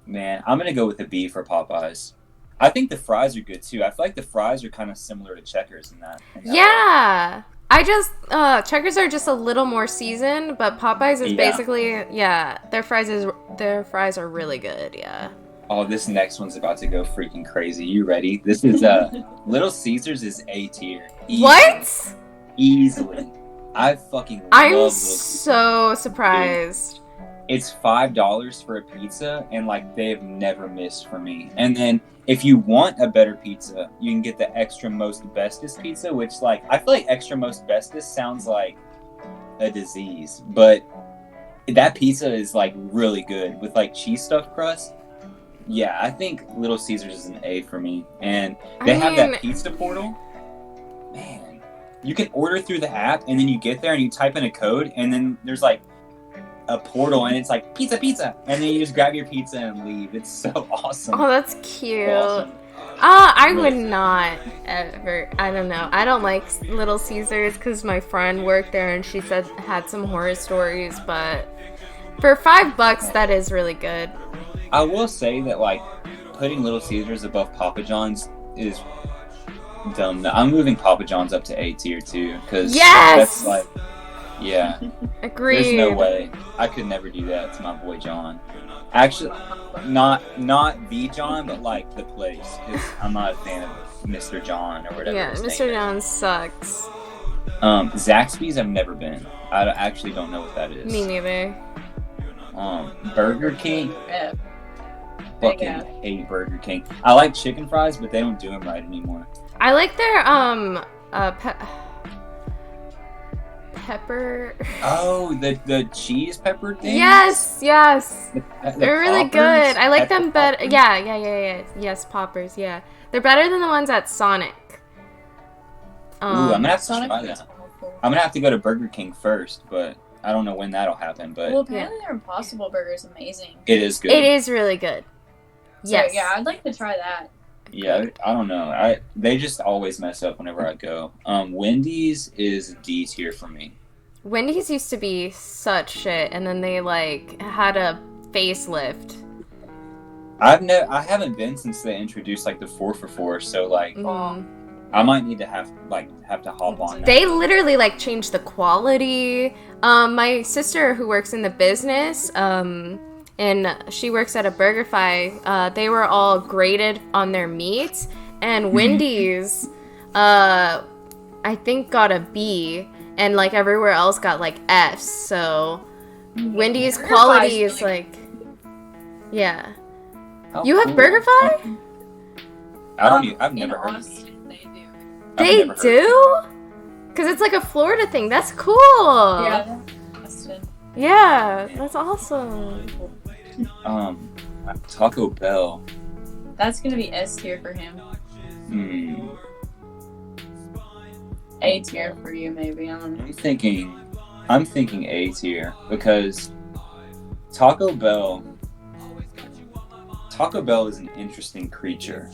man, I'm gonna go with a B for Popeyes. I think the fries are good too. I feel like the fries are kind of similar to Checkers in that Yeah. I just Checkers are just a little more seasoned, but Popeyes is basically their fries are really good, yeah. Oh, this next one's about to go freaking crazy. You ready? This is Little Caesars is A tier. What? Easily. I fucking love I'm Little so surprised. Dude, it's $5 for a pizza, and like they've never missed for me. And then if you want a better pizza, you can get the extra most bestest pizza, which like I feel like extra most bestest sounds like a disease, but that pizza is like really good with like cheese stuffed crust. Yeah, I think Little Caesars is an A for me. And they have that pizza portal. Man, you can order through the app, and then you get there and you type in a code, and then there's like a portal, and it's like pizza, and then you just grab your pizza and leave. It's so awesome. Oh, that's cute. Awesome. I would not ever. I don't know. I don't like Little Caesars because my friend worked there and she said had some horror stories. But for $5, that is really good. I will say that like putting Little Caesars above Papa John's is dumb. I'm moving Papa John's up to A tier too because that's like. Yeah. Agreed. There's no way. I could never do that to my boy John. Actually, not the John, but like the place, because I'm not a fan of Mr. John or whatever. Yeah, Mr. John sucks. Zaxby's I've never been. I actually don't know what that is. Me neither. Burger King. Fucking hate Burger King. I like chicken fries, but they don't do them right anymore. I like their pepper. Oh, the cheese pepper thing. Yes. The They're really poppers? good. I like Pepper them better. poppers? Yeah. Yes, poppers. Yeah, they're better than the ones at Sonic. Ooh, I'm gonna have to Sonic try is that. awful. I'm gonna have to go to Burger King first, but I don't know when that'll happen. But Well, apparently their Impossible Burger is amazing. it is good. It is really good. So, Yes. yeah, I'd like to try that. Yeah, I don't know. They just always mess up whenever I go. Wendy's is D tier for me. Wendy's used to be such shit, and then they like had a facelift. I haven't been since they introduced like the 4 for $4, so like Mhm. I might need to have to hop on. They literally like changed the quality. My sister who works in the business, and she works at a BurgerFi. They were all graded on their meats, and Wendy's, I think got a B, and like everywhere else got like Fs. So Wendy's BurgerFi's quality is really like, yeah. How You have cool. BurgerFi? I've never heard of it. Austin, they do. They I've never heard of do? Because it's like a Florida thing. That's cool. Yeah, Austin. Yeah, that's awesome. Taco Bell. That's gonna be S tier for him. A tier for you, maybe. I don't know. I'm thinking A tier because Taco Bell is an interesting creature.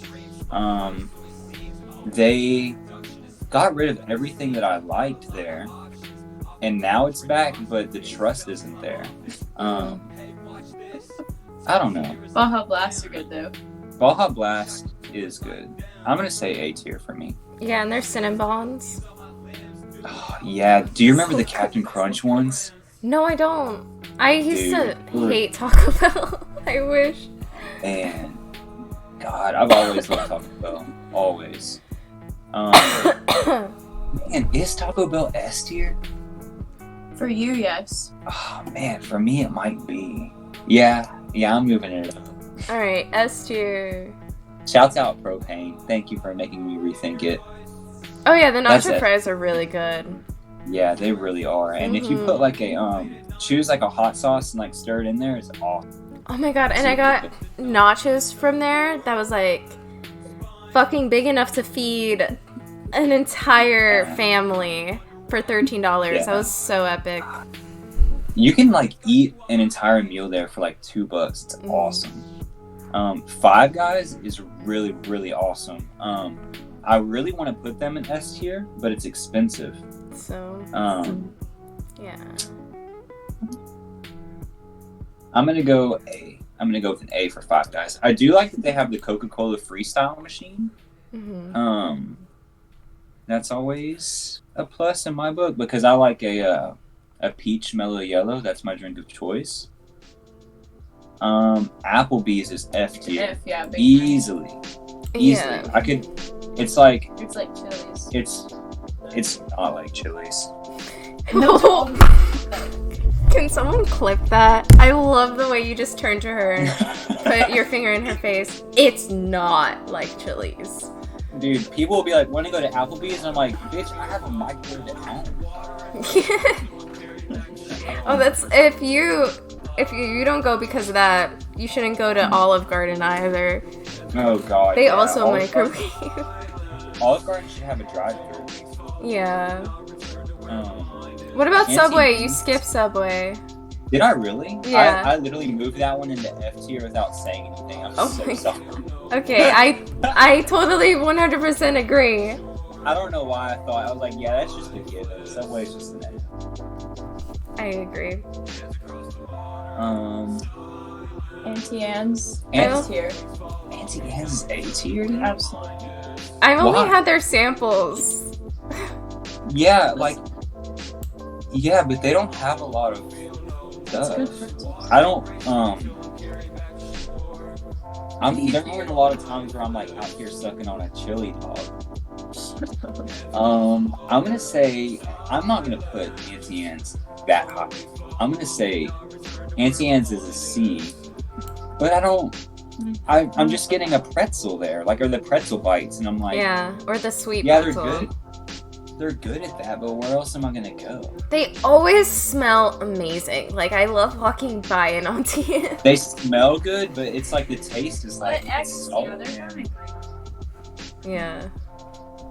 They got rid of everything that I liked there, and now it's back, but the trust isn't there. I don't know. Baja Blasts are good though. Baja Blast is good. I'm gonna say A tier for me. Yeah, and there's Cinnabons. Oh, yeah. Do you remember the Captain Crunch ones? No, I don't. I used to Dude. hate Taco Bell. I wish. Man, God, I've always loved Taco Bell. Always. Man, is Taco Bell S tier? For you, yes. Oh man, for me it might be. Yeah, I'm moving it up. All right, S tier. Shouts out Propane. Thank you for making me rethink it. Oh yeah, the That's nacho it. fries are really good. Yeah, they really are. And if you put like a choose like a hot sauce and like stir it in there, it's awesome. Oh my god, and I got nachos from there that was like fucking big enough to feed an entire family for $13. Yeah. That was so epic. You can like eat an entire meal there for like $2. It's awesome. Five Guys is really, really awesome. I really want to put them in S tier, but it's expensive. So yeah. I'm gonna go A. I'm gonna go with an A for Five Guys. I do like that they have the Coca-Cola Freestyle machine. That's always a plus in my book because I like a peach mellow yellow. That's my drink of choice. Applebee's is F tier. F, yeah, big Easily. Yeah. I could. It's like It's like Chili's. it's not like Chili's. Can someone clip that? I love the way you just turned to her and put your finger in her face. It's not like Chili's. Dude, people will be like, "Want to go to Applebee's?" And I'm like, "Bitch, I have a microwave at home." Oh, that's if you don't go because of that, you shouldn't go to Olive Garden either. Oh God. They yeah. also Olive microwave. Olive Garden should have a drive-thru. Yeah. Um, What about Auntie- Subway? You skipped Subway. Did I really? Yeah. I literally moved that one into F tier without saying anything. I'm Oh so my sorry. Okay, I totally 100% agree. I don't know why I thought. I was like, yeah, that's just a given. Subway's just an F. I agree. Auntie Anne's Aunt- S tier. Auntie Anne's is A tier? Absolutely. I've only Why? had their samples. Yeah, like, yeah, but they don't have a lot of It's good stuff. for I don't, there aren't a lot of times where I'm like out here sucking on a chili dog. I'm gonna say, I'm not gonna put Auntie Anne's that high. I'm gonna say Auntie Anne's is a C, but I'm just getting a pretzel there, like, or the pretzel bites, and I'm like, Yeah, or the sweet yeah, pretzel. they're good. They're good at that, but where else am I gonna go? They always smell amazing. Like, I love walking by an Auntie Anne. They smell good, but it's like the taste is like But X salt tier, they're and Yeah.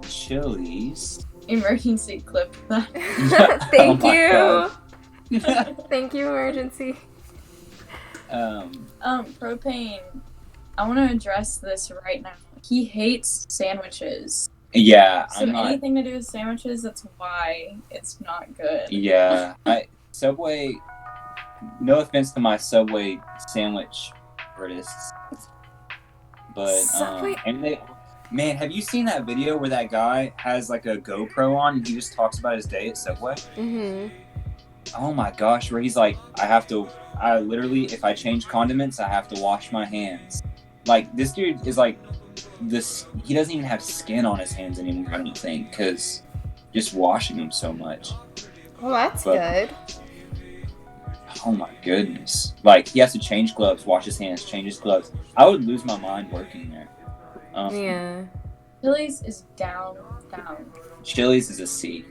chilies. emergency clip. Thank Oh my you. God. Thank you, emergency. Propane. I want to address this right now. He hates sandwiches. Yeah, So I'm not. anything to do with sandwiches, that's why it's not good. Yeah, Subway. No offense to my Subway sandwich artists, but Subway- man, have you seen that video where that guy has like a GoPro on and he just talks about his day at Subway? Mm-hmm. Oh my gosh, where he's like, I literally, if I change condiments, I have to wash my hands. Like, this dude is like, he doesn't even have skin on his hands anymore, I don't think, because just washing them so much. Well, that's But- good. Oh my goodness. Like, he has to change gloves, wash his hands, change his gloves. I would lose my mind working there. Yeah. Chili's is down. Chili's is a C.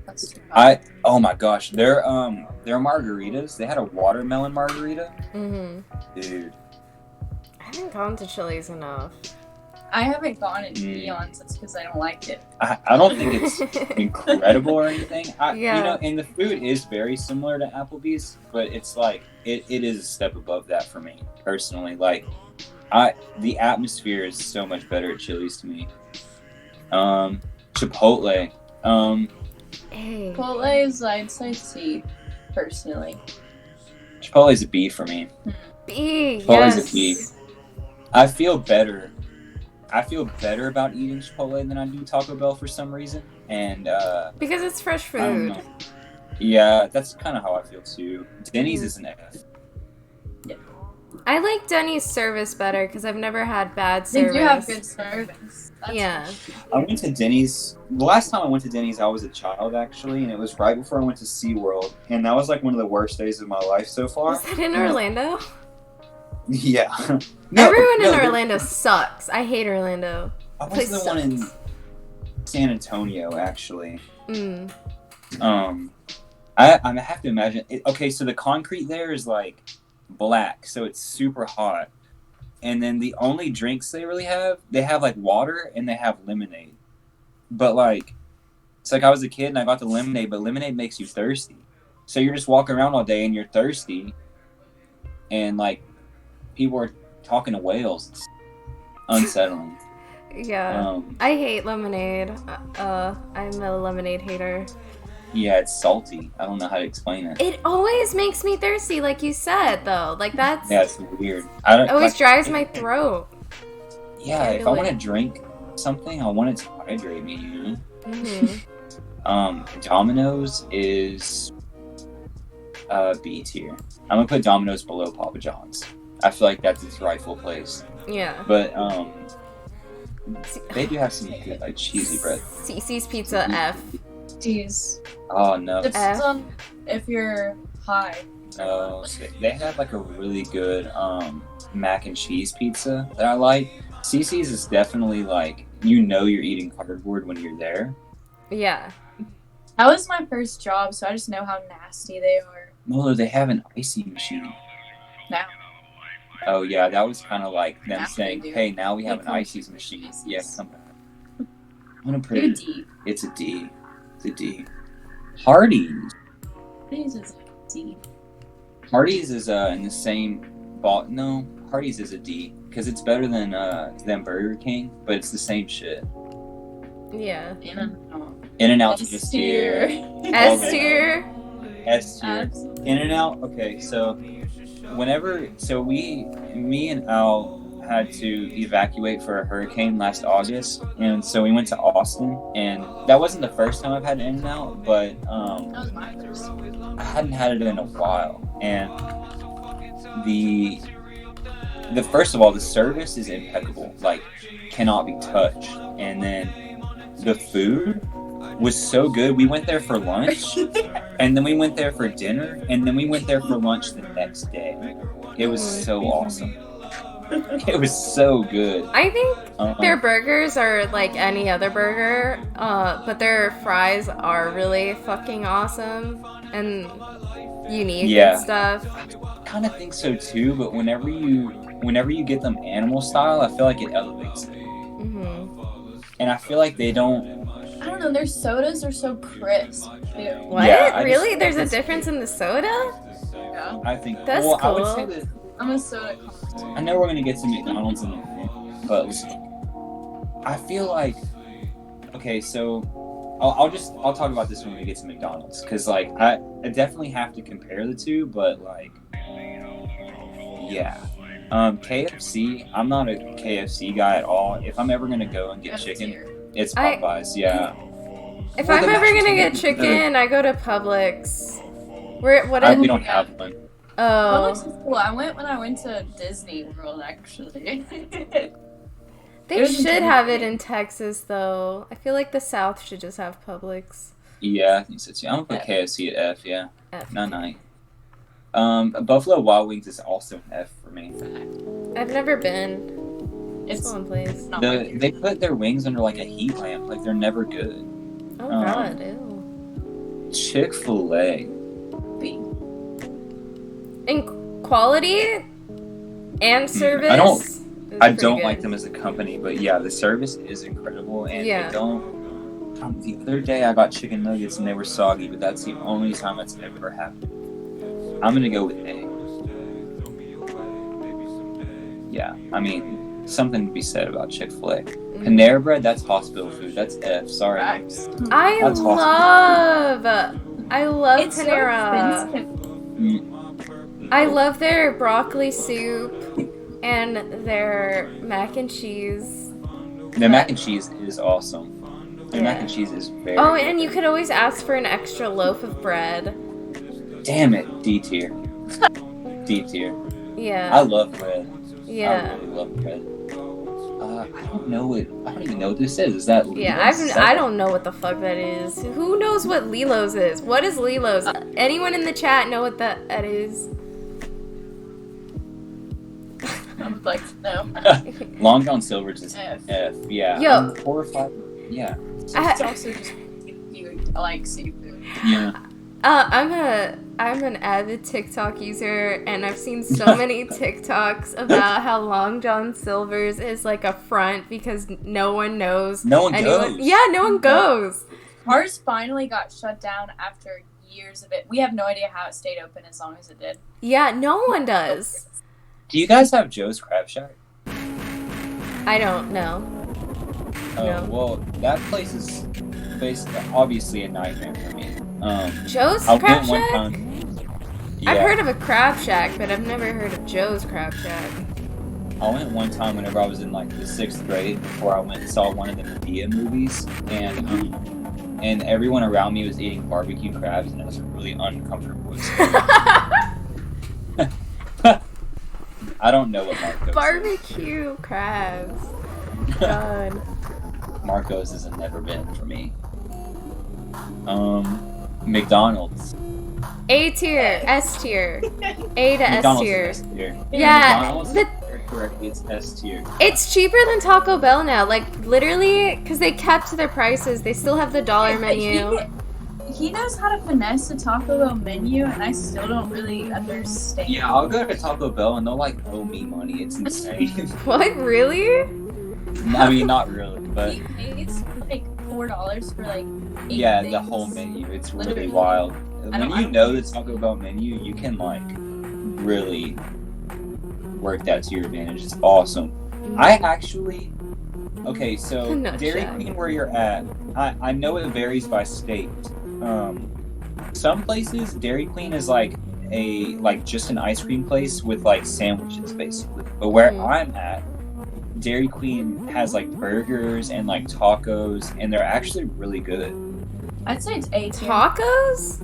That's too high. Oh my gosh, their margaritas, they had a watermelon margarita. Mm-hmm. Dude. I haven't gone to Chili's enough. I haven't gone in eons. It's because I don't like it. I don't think it's incredible or anything. Yeah. You know, and the food is very similar to Applebee's, but it's like it is a step above that for me personally. Like, the atmosphere is so much better at Chili's to me. Chipotle. Hey. Chipotle's, I'd say C, personally. Chipotle's a B for me. B, Chipotle's yes. a B. I feel better about eating Chipotle than I do Taco Bell for some reason. And Because it's fresh I don't food. know. Yeah, that's kind of how I feel too. Denny's Mhm. is an F. Yeah. I like Denny's service better because I've never had bad They service. do have good service. That's Yeah. for sure. I went to Denny's. The last time I went to Denny's, I was a child actually, and it was right before I went to SeaWorld, and that was like one of the worst days of my life so far. Was that in Orlando? Yeah. Everyone in there- Orlando sucks. I hate Orlando. I went Place to the one in sucks. San Antonio actually. Mm. I have to imagine. Okay, so the concrete there is like black, so it's super hot. And then the only drinks they have like water and they have lemonade. But like, it's like I was a kid and I got the lemonade, but lemonade makes you thirsty. So you're just walking around all day and you're thirsty, and like people are talking to whales. It's unsettling. Yeah. I hate lemonade. I'm a lemonade hater. Yeah, it's salty. I don't know how to explain it. It always makes me thirsty, like you said, though. Like that's. Yeah, it's weird. I don't. It always like, dries my throat. Yeah, Can't if do I want to it. drink something, I want it to hydrate me. You know. Hmm. Domino's is B tier. I'm gonna put Domino's below Papa John's. I feel like that's its rightful place. Yeah. But they do have some good like cheesy bread. CC's Pizza F. Jeez. Oh no, Depends on if you're high. no, they have like a really good mac and cheese pizza that I like. CC's is definitely like you're eating cardboard when you're there. Yeah. That was my first job, so I just know how nasty they are. Molo, they have an icy machine. Now. Oh yeah, that was kind of like them Now saying, they do. "Hey, now we have They an come icy to machine." pieces. Yeah, come on. I'm gonna put You're it. deep. It's a D. It's a D. Hardee's. Please is D. Hardee's is in the same ball. No, Hardee's is a D because it's better than Burger King, but it's the same shit. Yeah. In-N-Out's S just tier. here. S tier. S tier. In-N-Out. Okay, so me and Al had to evacuate for a hurricane last August, and so we went to Austin, and that wasn't the first time I've had an In-N-Out, but That was my first. I hadn't had it in a while, and the first of all, the service is impeccable, like cannot be touched, and then the food was so good. We went there for lunch, and then we went there for dinner, and then we went there for lunch the next day. It was so awesome. It was so good. I think their burgers are like any other burger, but their fries are really fucking awesome and unique Yeah. and stuff. I kind of think so too, but whenever you get them animal style, I feel like it elevates it. Hmm. And I feel like they don't. I don't know, their sodas are so crisp, too. What? Yeah, I Really? just- There's a difference in the soda? Yeah. I think. That's well, I would cool. say that. I'm a soda connoisseur. I know we're gonna get to McDonald's in a minute, but I feel like. Okay, so I'll talk about this when we get to McDonald's, because like I definitely have to compare the two, but like yeah. KFC, I'm not a KFC guy at all. If I'm ever gonna go and get F chicken, tier. it's I- Popeyes. Yeah. If Well, I'm the ever mashed gonna get potatoes are chicken, I go to Publix. What we in? don't have one. Publix Oh, is cool. I went when I went to Disney World, actually. they It was in should have it Tennessee. in Texas though. I feel like the South should just have Publix. Yeah, I think so too. I'm gonna put F. KFC at F. Yeah. F. Night. Buffalo Wild Wings is also an F for me. I've never been. It's Still in place. not my favorite. They put their wings under like a heat lamp, like they're never good. Oh god, ew. Chick-fil-A. B. In quality and service. it's I pretty don't good. like them as a company, but yeah, the service is incredible, and Yeah. they don't. The other day I got chicken nuggets and they were soggy, but that's the only time that's ever happened. I'm gonna go with A. Yeah, I mean, something to be said about Chick-fil-A. Panera Bread, that's hospital food. That's F. Sorry. Facts. I That's love It's so Panera. expensive. I love their broccoli soup and their mac and cheese. Their mac and cheese is awesome. Their mac Yeah. and cheese is very Oh, good. and you could always ask for an extra loaf of bread. Damn it, D tier. D tier. Yeah. I love bread. Yeah. I really love bread. I don't know it. I don't even know what this is. Is that Yeah, Lilo's? I don't know what the fuck that is. Who knows what Lilo's is? What is Lilo's? Anyone in the chat know what that is? I would like to know. Long John Silver's is F. F. Yeah. Yo. I'm horrified. Yeah. It's also just you like seafood. Yeah. I'm an avid TikTok user, and I've seen so many TikToks about how Long John Silver's is like a front because no one knows. No one goes. Yeah, no one goes. Ours finally got shut down after years of it. We have no idea how it stayed open as long as it did. Yeah, no one does. Do you guys have Joe's Crab Shack? I don't know. Oh, No. well, that place is obviously a nightmare for me. Joe's I Crab went one Shack? time. I've Yeah. heard of a Crab Shack, but I've never heard of Joe's Crab Shack. I went one time whenever I was in like the 6th grade before I went and saw one of the Medea movies, and everyone around me was eating barbecue crabs, and it was really uncomfortable. I don't know what Marco's is. Barbecue crabs. God. Marco's has never been for me. McDonald's. A tier, S tier, A to S McDonald's tier. is S tier. Yeah, McDonald's the- is correctly, it's S tier. It's cheaper than Taco Bell now. Like literally, because they kept their prices. They still have the dollar menu. He knows how to finesse the Taco Bell menu, and I still don't really understand. Yeah, I'll go to Taco Bell and they'll like owe me money. It's insane. What, really? I mean, not really, but He pays like $4 for like 8 yeah, things. the whole menu. It's really Literally. wild. I When don't- you know the Taco Bell menu, you can like really work that to your advantage. It's awesome. I actually, okay, so Nut Dairy shack. Queen where you're at, I know it varies by state. Some places Dairy Queen is like just an ice cream place with like sandwiches basically. But where Mhm. I'm at, Dairy Queen has like burgers and like tacos, and they're actually really good. I'd say it's A tier. Tacos?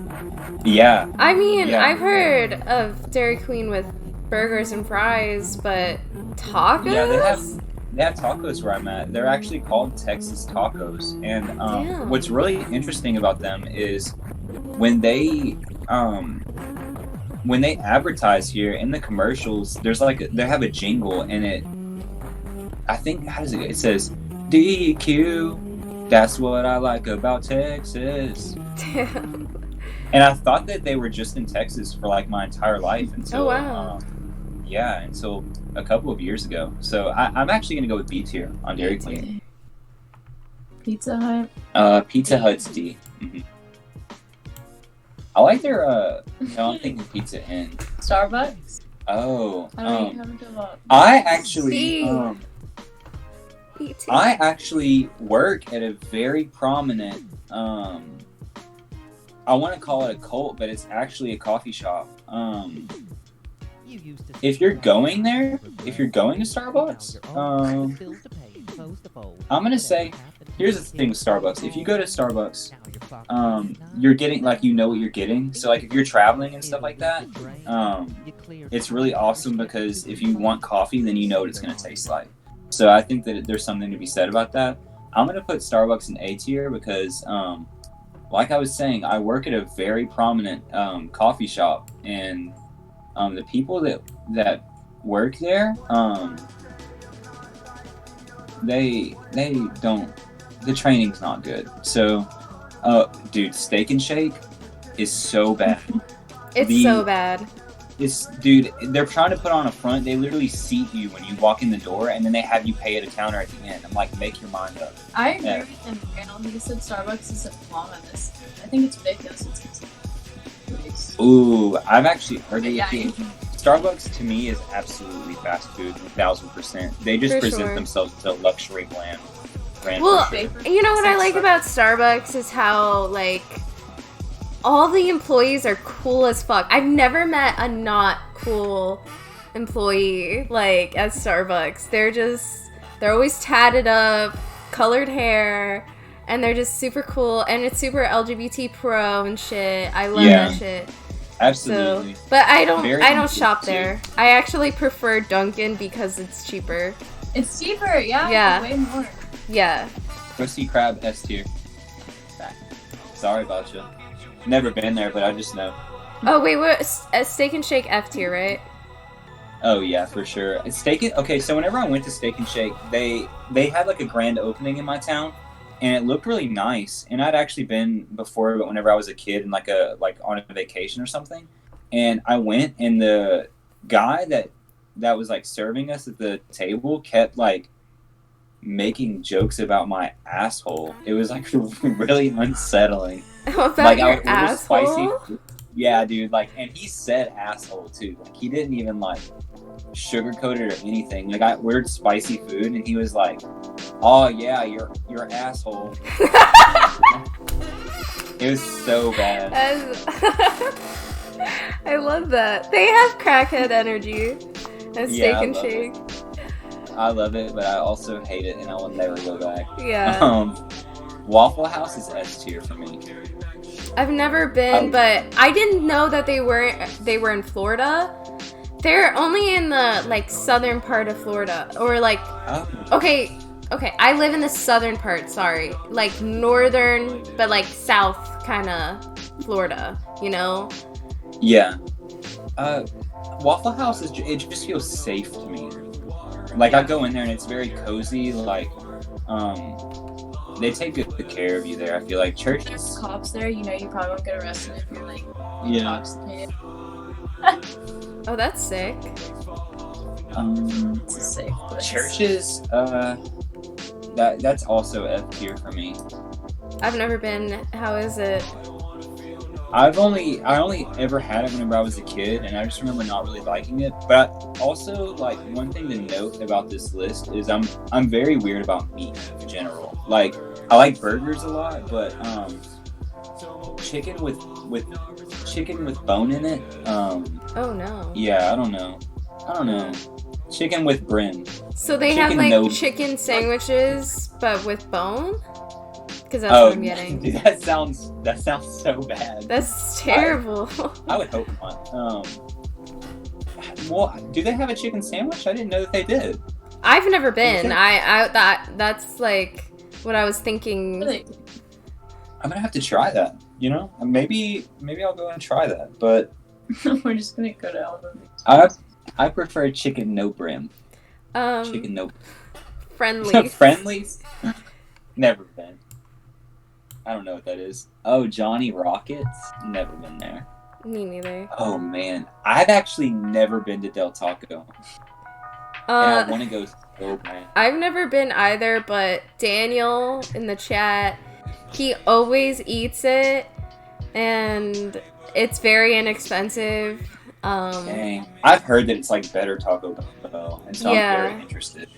Yeah. I mean, Yeah. I've heard of Dairy Queen with burgers and fries, but tacos? Yeah, they have tacos where I'm at. They're actually called Texas tacos, and Damn. what's really interesting about them is when they advertise here in the commercials, there's like they have a jingle, and I think how does it? It says DQ. That's what I like about Texas. Damn. And I thought that they were just in Texas for like my entire life until Oh, wow. until a couple of years ago. So I'm actually gonna go with B tier on Dairy Queen. Pizza Hut. Pizza Hut's D. Mhm. I like their no, I'm thinking Pizza Inn. Starbucks. Oh, I don't even have to go up. I actually C. E tier. I actually work at a very prominent I want to call it a cult, but it's actually a coffee shop. If you're going there, if you're going to Starbucks, I'm gonna say, here's the thing with Starbucks. If you go to Starbucks, you're getting like you know what you're getting. So like if you're traveling and stuff like that, it's really awesome because if you want coffee, then you know what it's gonna taste like. So I think that there's something to be said about that. I'm gonna put Starbucks in A tier because, like I was saying, I work at a very prominent coffee shop, and the people that work there, they don't. The training's not good. So, dude, Steak and Shake is so bad. It's so bad. Dude, they're trying to put on a front. They literally seat you when you walk in the door, and then they have you pay at a counter at the end. I'm like, make your mind up. I agree Yeah. with him. Randall. He said Starbucks isn't long on this. I think it's ridiculous. It's Ooh, I've actually heard of yeah, it. Starbucks to me is absolutely fast food, 1000%. They just For present sure. themselves as a luxury brand. ran Well, for sure. you know what I like about Starbucks is how, like, all the employees are cool as fuck. I've never met a not cool employee, like, at Starbucks. They're always tatted up, colored hair, and they're just super cool, and it's super LGBT pro and shit. I love that shit. Absolutely. So, but I Very don't shop too. there. I actually prefer Dunkin' because it's cheaper. It's cheaper, yeah. Yeah. Way more. Yeah. Krusty Krab S tier. Sorry about you. Never been there, but I just know. Oh wait, what? Steak and Shake F tier, right? Oh yeah, for sure. Okay, so whenever I went to Steak and Shake, they had like a grand opening in my town, and it looked really nice. And I'd actually been before, but whenever I was a kid and like on a vacation or something, and I went, and the guy that was like serving us at the table kept like making jokes about my asshole. It was like really unsettling. About Like your I ordered asshole? spicy. Yeah, dude. Like, and he said asshole too. Like, he didn't even like sugarcoat it or anything. Like, I ordered spicy food, and he was like, "Oh yeah, you're asshole." It was so bad. I love that. They have crackhead energy at Steak I and love Shake. I love it, but I also hate it, and I will never go back. Yeah. Waffle House is S tier for me. I've never been, but I didn't know that they were in Florida. They're only in the like southern part of Florida, or like okay, I live in the southern part. Sorry, like northern, but like south kind of Florida. You know? Yeah. Waffle House it just feels safe to me. Like I go in there and it's very cozy. Like they take good care of you there. I feel like There's churches. cops there, you know you probably won't get arrested if you're like Yeah. intoxicated. Oh, that's sick. It's a safe place. Churches. That's also F tier for me. I've never been. How is it? I only ever had it whenever I was a kid, and I just remember not really liking it. But also, like, one thing to note about this list is I'm very weird about meat in general. Like, I like burgers a lot, but chicken with bone in it. Oh no. Yeah, I don't know. Chicken with brim. So they have Chicken like no- chicken sandwiches, but with bone? Because that's Oh, what I'm getting. dude, that sounds so bad. That's terrible. I would hope not. Well, do they have a chicken sandwich? I didn't know that they did. I've never been. Okay. That's like what I was thinking. Really? I'm gonna have to try that. You know, maybe I'll go and try that. But We're just gonna go to Alabama. I prefer chicken no brim. Chicken no Friendly. Friendlies. Never been. I don't know what that is. Oh, Johnny Rockets. Never been there. Me neither. Oh man, I've actually never been to Del Taco, and I want to go so bad. I've never been either, but Daniel in the chat, he always eats it, and it's very inexpensive. Dang. I've heard that it's like better Taco Bell, and so Yeah. I'm very interested.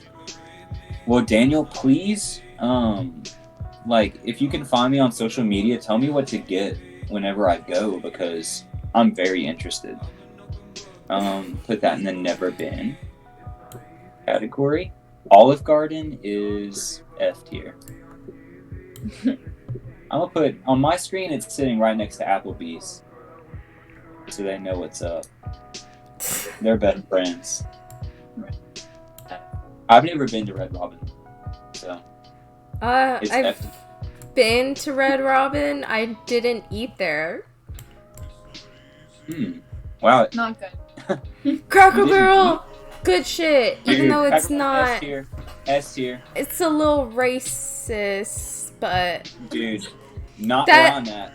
Well, Daniel, please, like, if you can find me on social media, tell me what to get whenever I go, because I'm very interested. Put that in the never been category. Olive Garden is F tier. I'm gonna put on my screen. It's sitting right next to Applebee's, so they know what's up. They're best friends. I've never been to Red Robin, so it's I've F tier. been to Red Robin. I didn't eat there. Wow. Not good. Cracker You didn't Barrel, good shit. Even Dude, though it's Cracker Barrel, not, S tier. S tier. it's a little racist, but Dude, not That- where I'm at.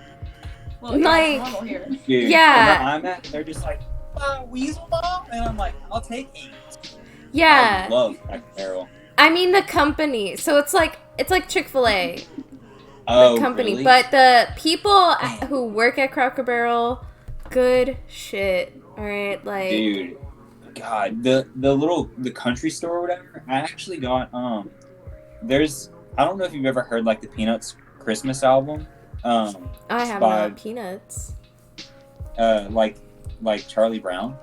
Well, yeah, Like- it's normal here. Dude, Yeah. where I'm at, they're just like, Weasel Ball? And I'm like, I'll take 8. yeah. I love Cracker Barrel. I mean the company. So it's like Chick-fil-A, Oh, the company, really? but the people who work at Cracker Barrel, good shit. All right, like Dude, God, the country store or whatever. I actually got there's I don't know if you've ever heard like the Peanuts Christmas album. I have by, not. Peanuts. Like Charlie Brown.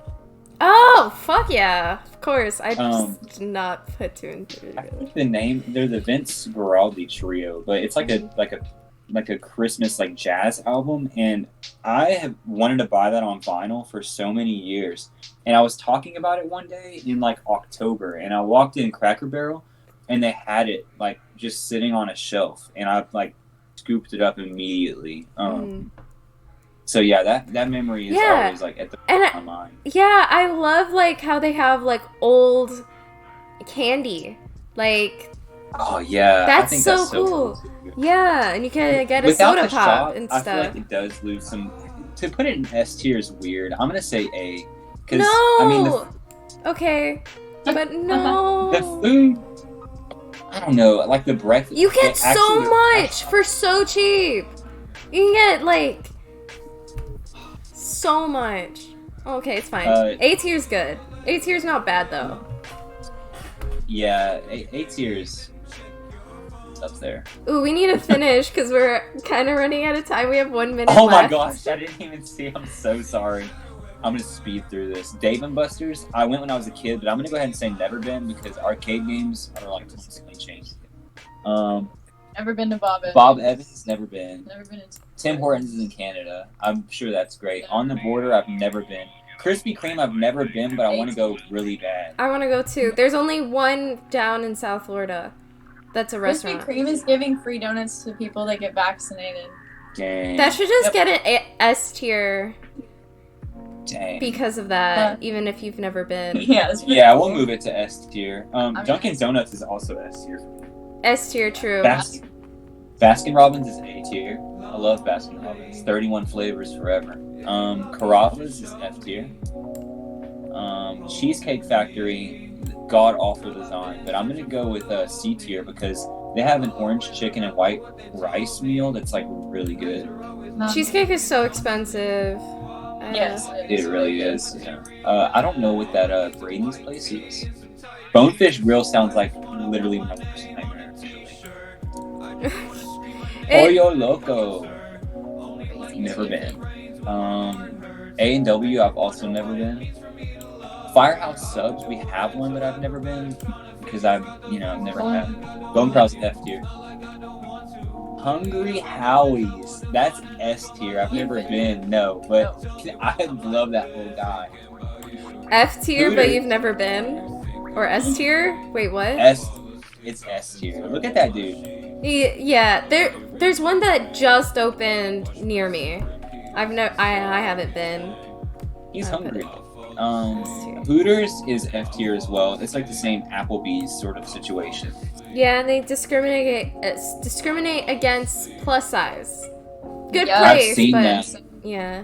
Oh, fuck yeah. Of course. I just did not put two and two I together. think the name, they're the Vince Guaraldi Trio, but it's like a Christmas like jazz album, and I have wanted to buy that on vinyl for so many years. And I was talking about it one day in like October, and I walked in Cracker Barrel, and they had it like just sitting on a shelf, and I like scooped it up immediately. So yeah, that memory is always like at the front of my mind. Yeah, I love like how they have like old candy, like. Oh yeah, That's I think so that's cool. too. Yeah, and you can get a Without soda the pop shot, and I stuff. feel like it does lose some. To put it in S tier is weird. I'm gonna say A, because No. I mean Okay, but no. the food. I don't know, like the breakfast. You get so much for so cheap. You can get like so much. Okay, it's fine. A tier's good. A tier's not bad though. Yeah, A tier's up there. Ooh, we need to finish because we're kind of running out of time. We have 1 minute Oh my left. gosh, I didn't even see. I'm so sorry. I'm gonna speed through this. Dave and Buster's. I went when I was a kid, but I'm gonna go ahead and say never been because arcade games are like constantly changing. Never been to Bob Evans. Bob Evans, never been. Never been to Tim Hortons is in Canada. I'm sure that's great. On the Border, I've never been. Krispy Kreme, I've never been, but I want to go really bad. I want to go too. There's only one down in South Florida. That's a restaurant. Krispy Kreme is giving free donuts to people that get vaccinated. Dang. That should just get an S tier Dang. because of that, even if you've never been. Yeah, it's pretty Yeah, cool. we'll move it to S tier. Dunkin' Donuts is also S tier. S tier, true. Baskin Robbins is A tier. I love Baskin Robbins. 31 flavors forever. Carrabba's is F tier. Cheesecake Factory, god awful design, but I'm gonna go with C tier because they have an orange chicken and white rice meal that's like really good. Cheesecake is so expensive. Yes, It really is. Yeah. I don't know what that Brady's place is. Bonefish Grill sounds like literally my worst nightmare. Pollo Loco. Never been. A&W, I've also never been. Firehouse Subs, we have one, but I've never been because I've never had. Bone Crow's F tier. Hungry Howie's, that's S tier. I've never been, no, but I love that little guy. F tier, but Hooters. you've never been? Or S tier? Wait, what? It's S tier. Look at that dude. Yeah, there's one that just opened near me. I haven't been. He's I'll put hungry. it. Hooters is F tier as well. It's like the same Applebee's sort of situation. Yeah, and they discriminate against plus size. Good Yeah, I've place, seen but that. yeah.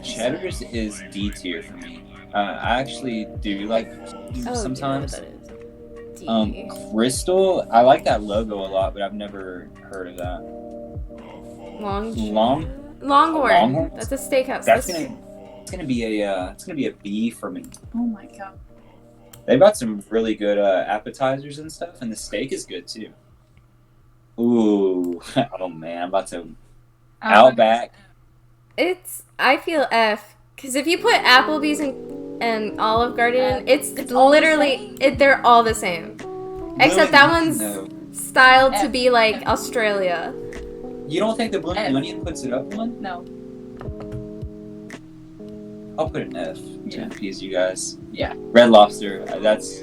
Cheddar's is D tier for me. I actually do like sometimes. Do you know what that is? D. Crystal, I like that logo a lot, but I've never heard of that. Longhorn. Longhorn? That's a steakhouse. It's gonna be a B for me. Oh my god. They've got some really good appetizers and stuff, and the steak is good too. Ooh, oh man, I'm about to Outback. I feel F, because if you put Applebee's and Olive Garden, it's literally they're all the same, except that one's styled to be like Australia. You don't think the Blue Onion puts it up one? No. I'll put an F to appease you guys. Yeah. Red Lobster, that's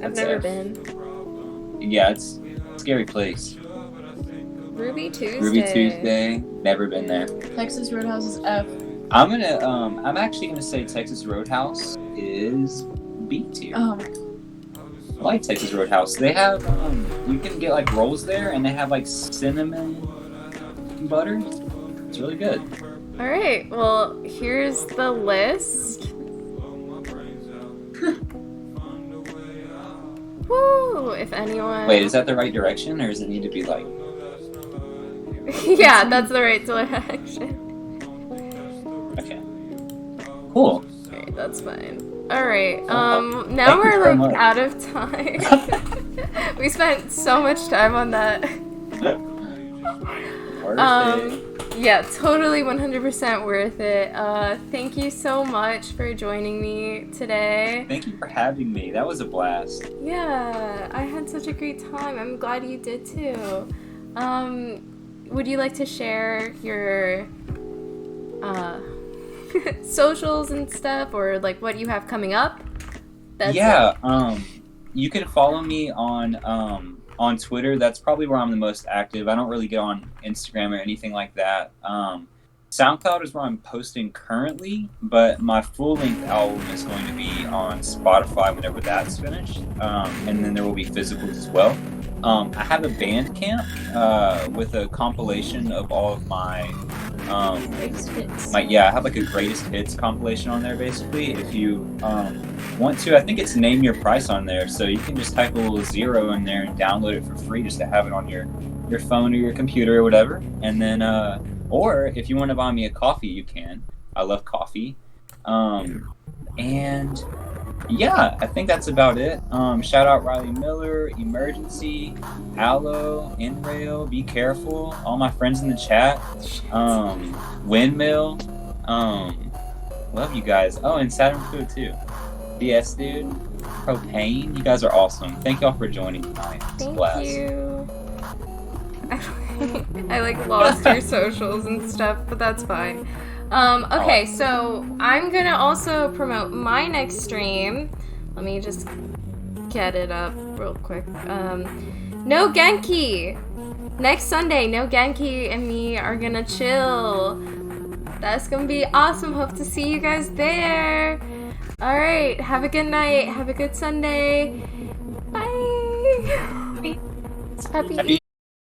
I've never F. been. Yeah, it's a scary place. Ruby Tuesday. Ruby Tuesday, never been there. Texas Roadhouse is F. I'm actually gonna say Texas Roadhouse is B tier. Oh my god. I like Texas Roadhouse. They have you can get like rolls there, and they have like cinnamon butter. It's really good. All right. Well, here's the list. Woo! If anyone. Wait, is that the right direction, or does it need to be like? Yeah, that's the right direction. Okay. Cool. Alright, that's fine. Alright, now Thank you we're very like much. out of time. We spent so much time on that. Worth it. Yeah, totally 100% worth it. Thank you so much for joining me today. Thank you for having me. That was a blast. Yeah, I had such a great time. I'm glad you did too. Would you like to share your socials and stuff, or like what you have coming up? You can follow me on Twitter. That's probably where I'm the most active. I don't really get on Instagram or anything like that. SoundCloud is where I'm posting currently, but my full-length album is going to be on Spotify whenever that's finished, and then there will be physicals as well. I have a Bandcamp with a compilation of all of my Greatest hits. I have like a greatest hits compilation on there basically. If you want to, I think it's name your price on there, so you can just type a little 0 in there and download it for free just to have it on your phone or your computer or whatever. And then or if you want to buy me a coffee, you can. I love coffee. And yeah, I think that's about it. Shout out Riley Miller, Emergency, Aloe, Nrail, Be Careful, all my friends in the chat, Windmill, love you guys. Oh, and Saturn Food too. DS dude, Propane, you guys are awesome. Thank y'all for joining tonight. It's a blast. Thank you. I like lost your socials and stuff, but that's fine. Okay, so I'm gonna also promote my next stream. Let me just get it up real quick. No Genki! Next Sunday, No Genki and me are gonna chill. That's gonna be awesome. Hope to see you guys there. Alright, have a good night. Have a good Sunday. Bye! Happy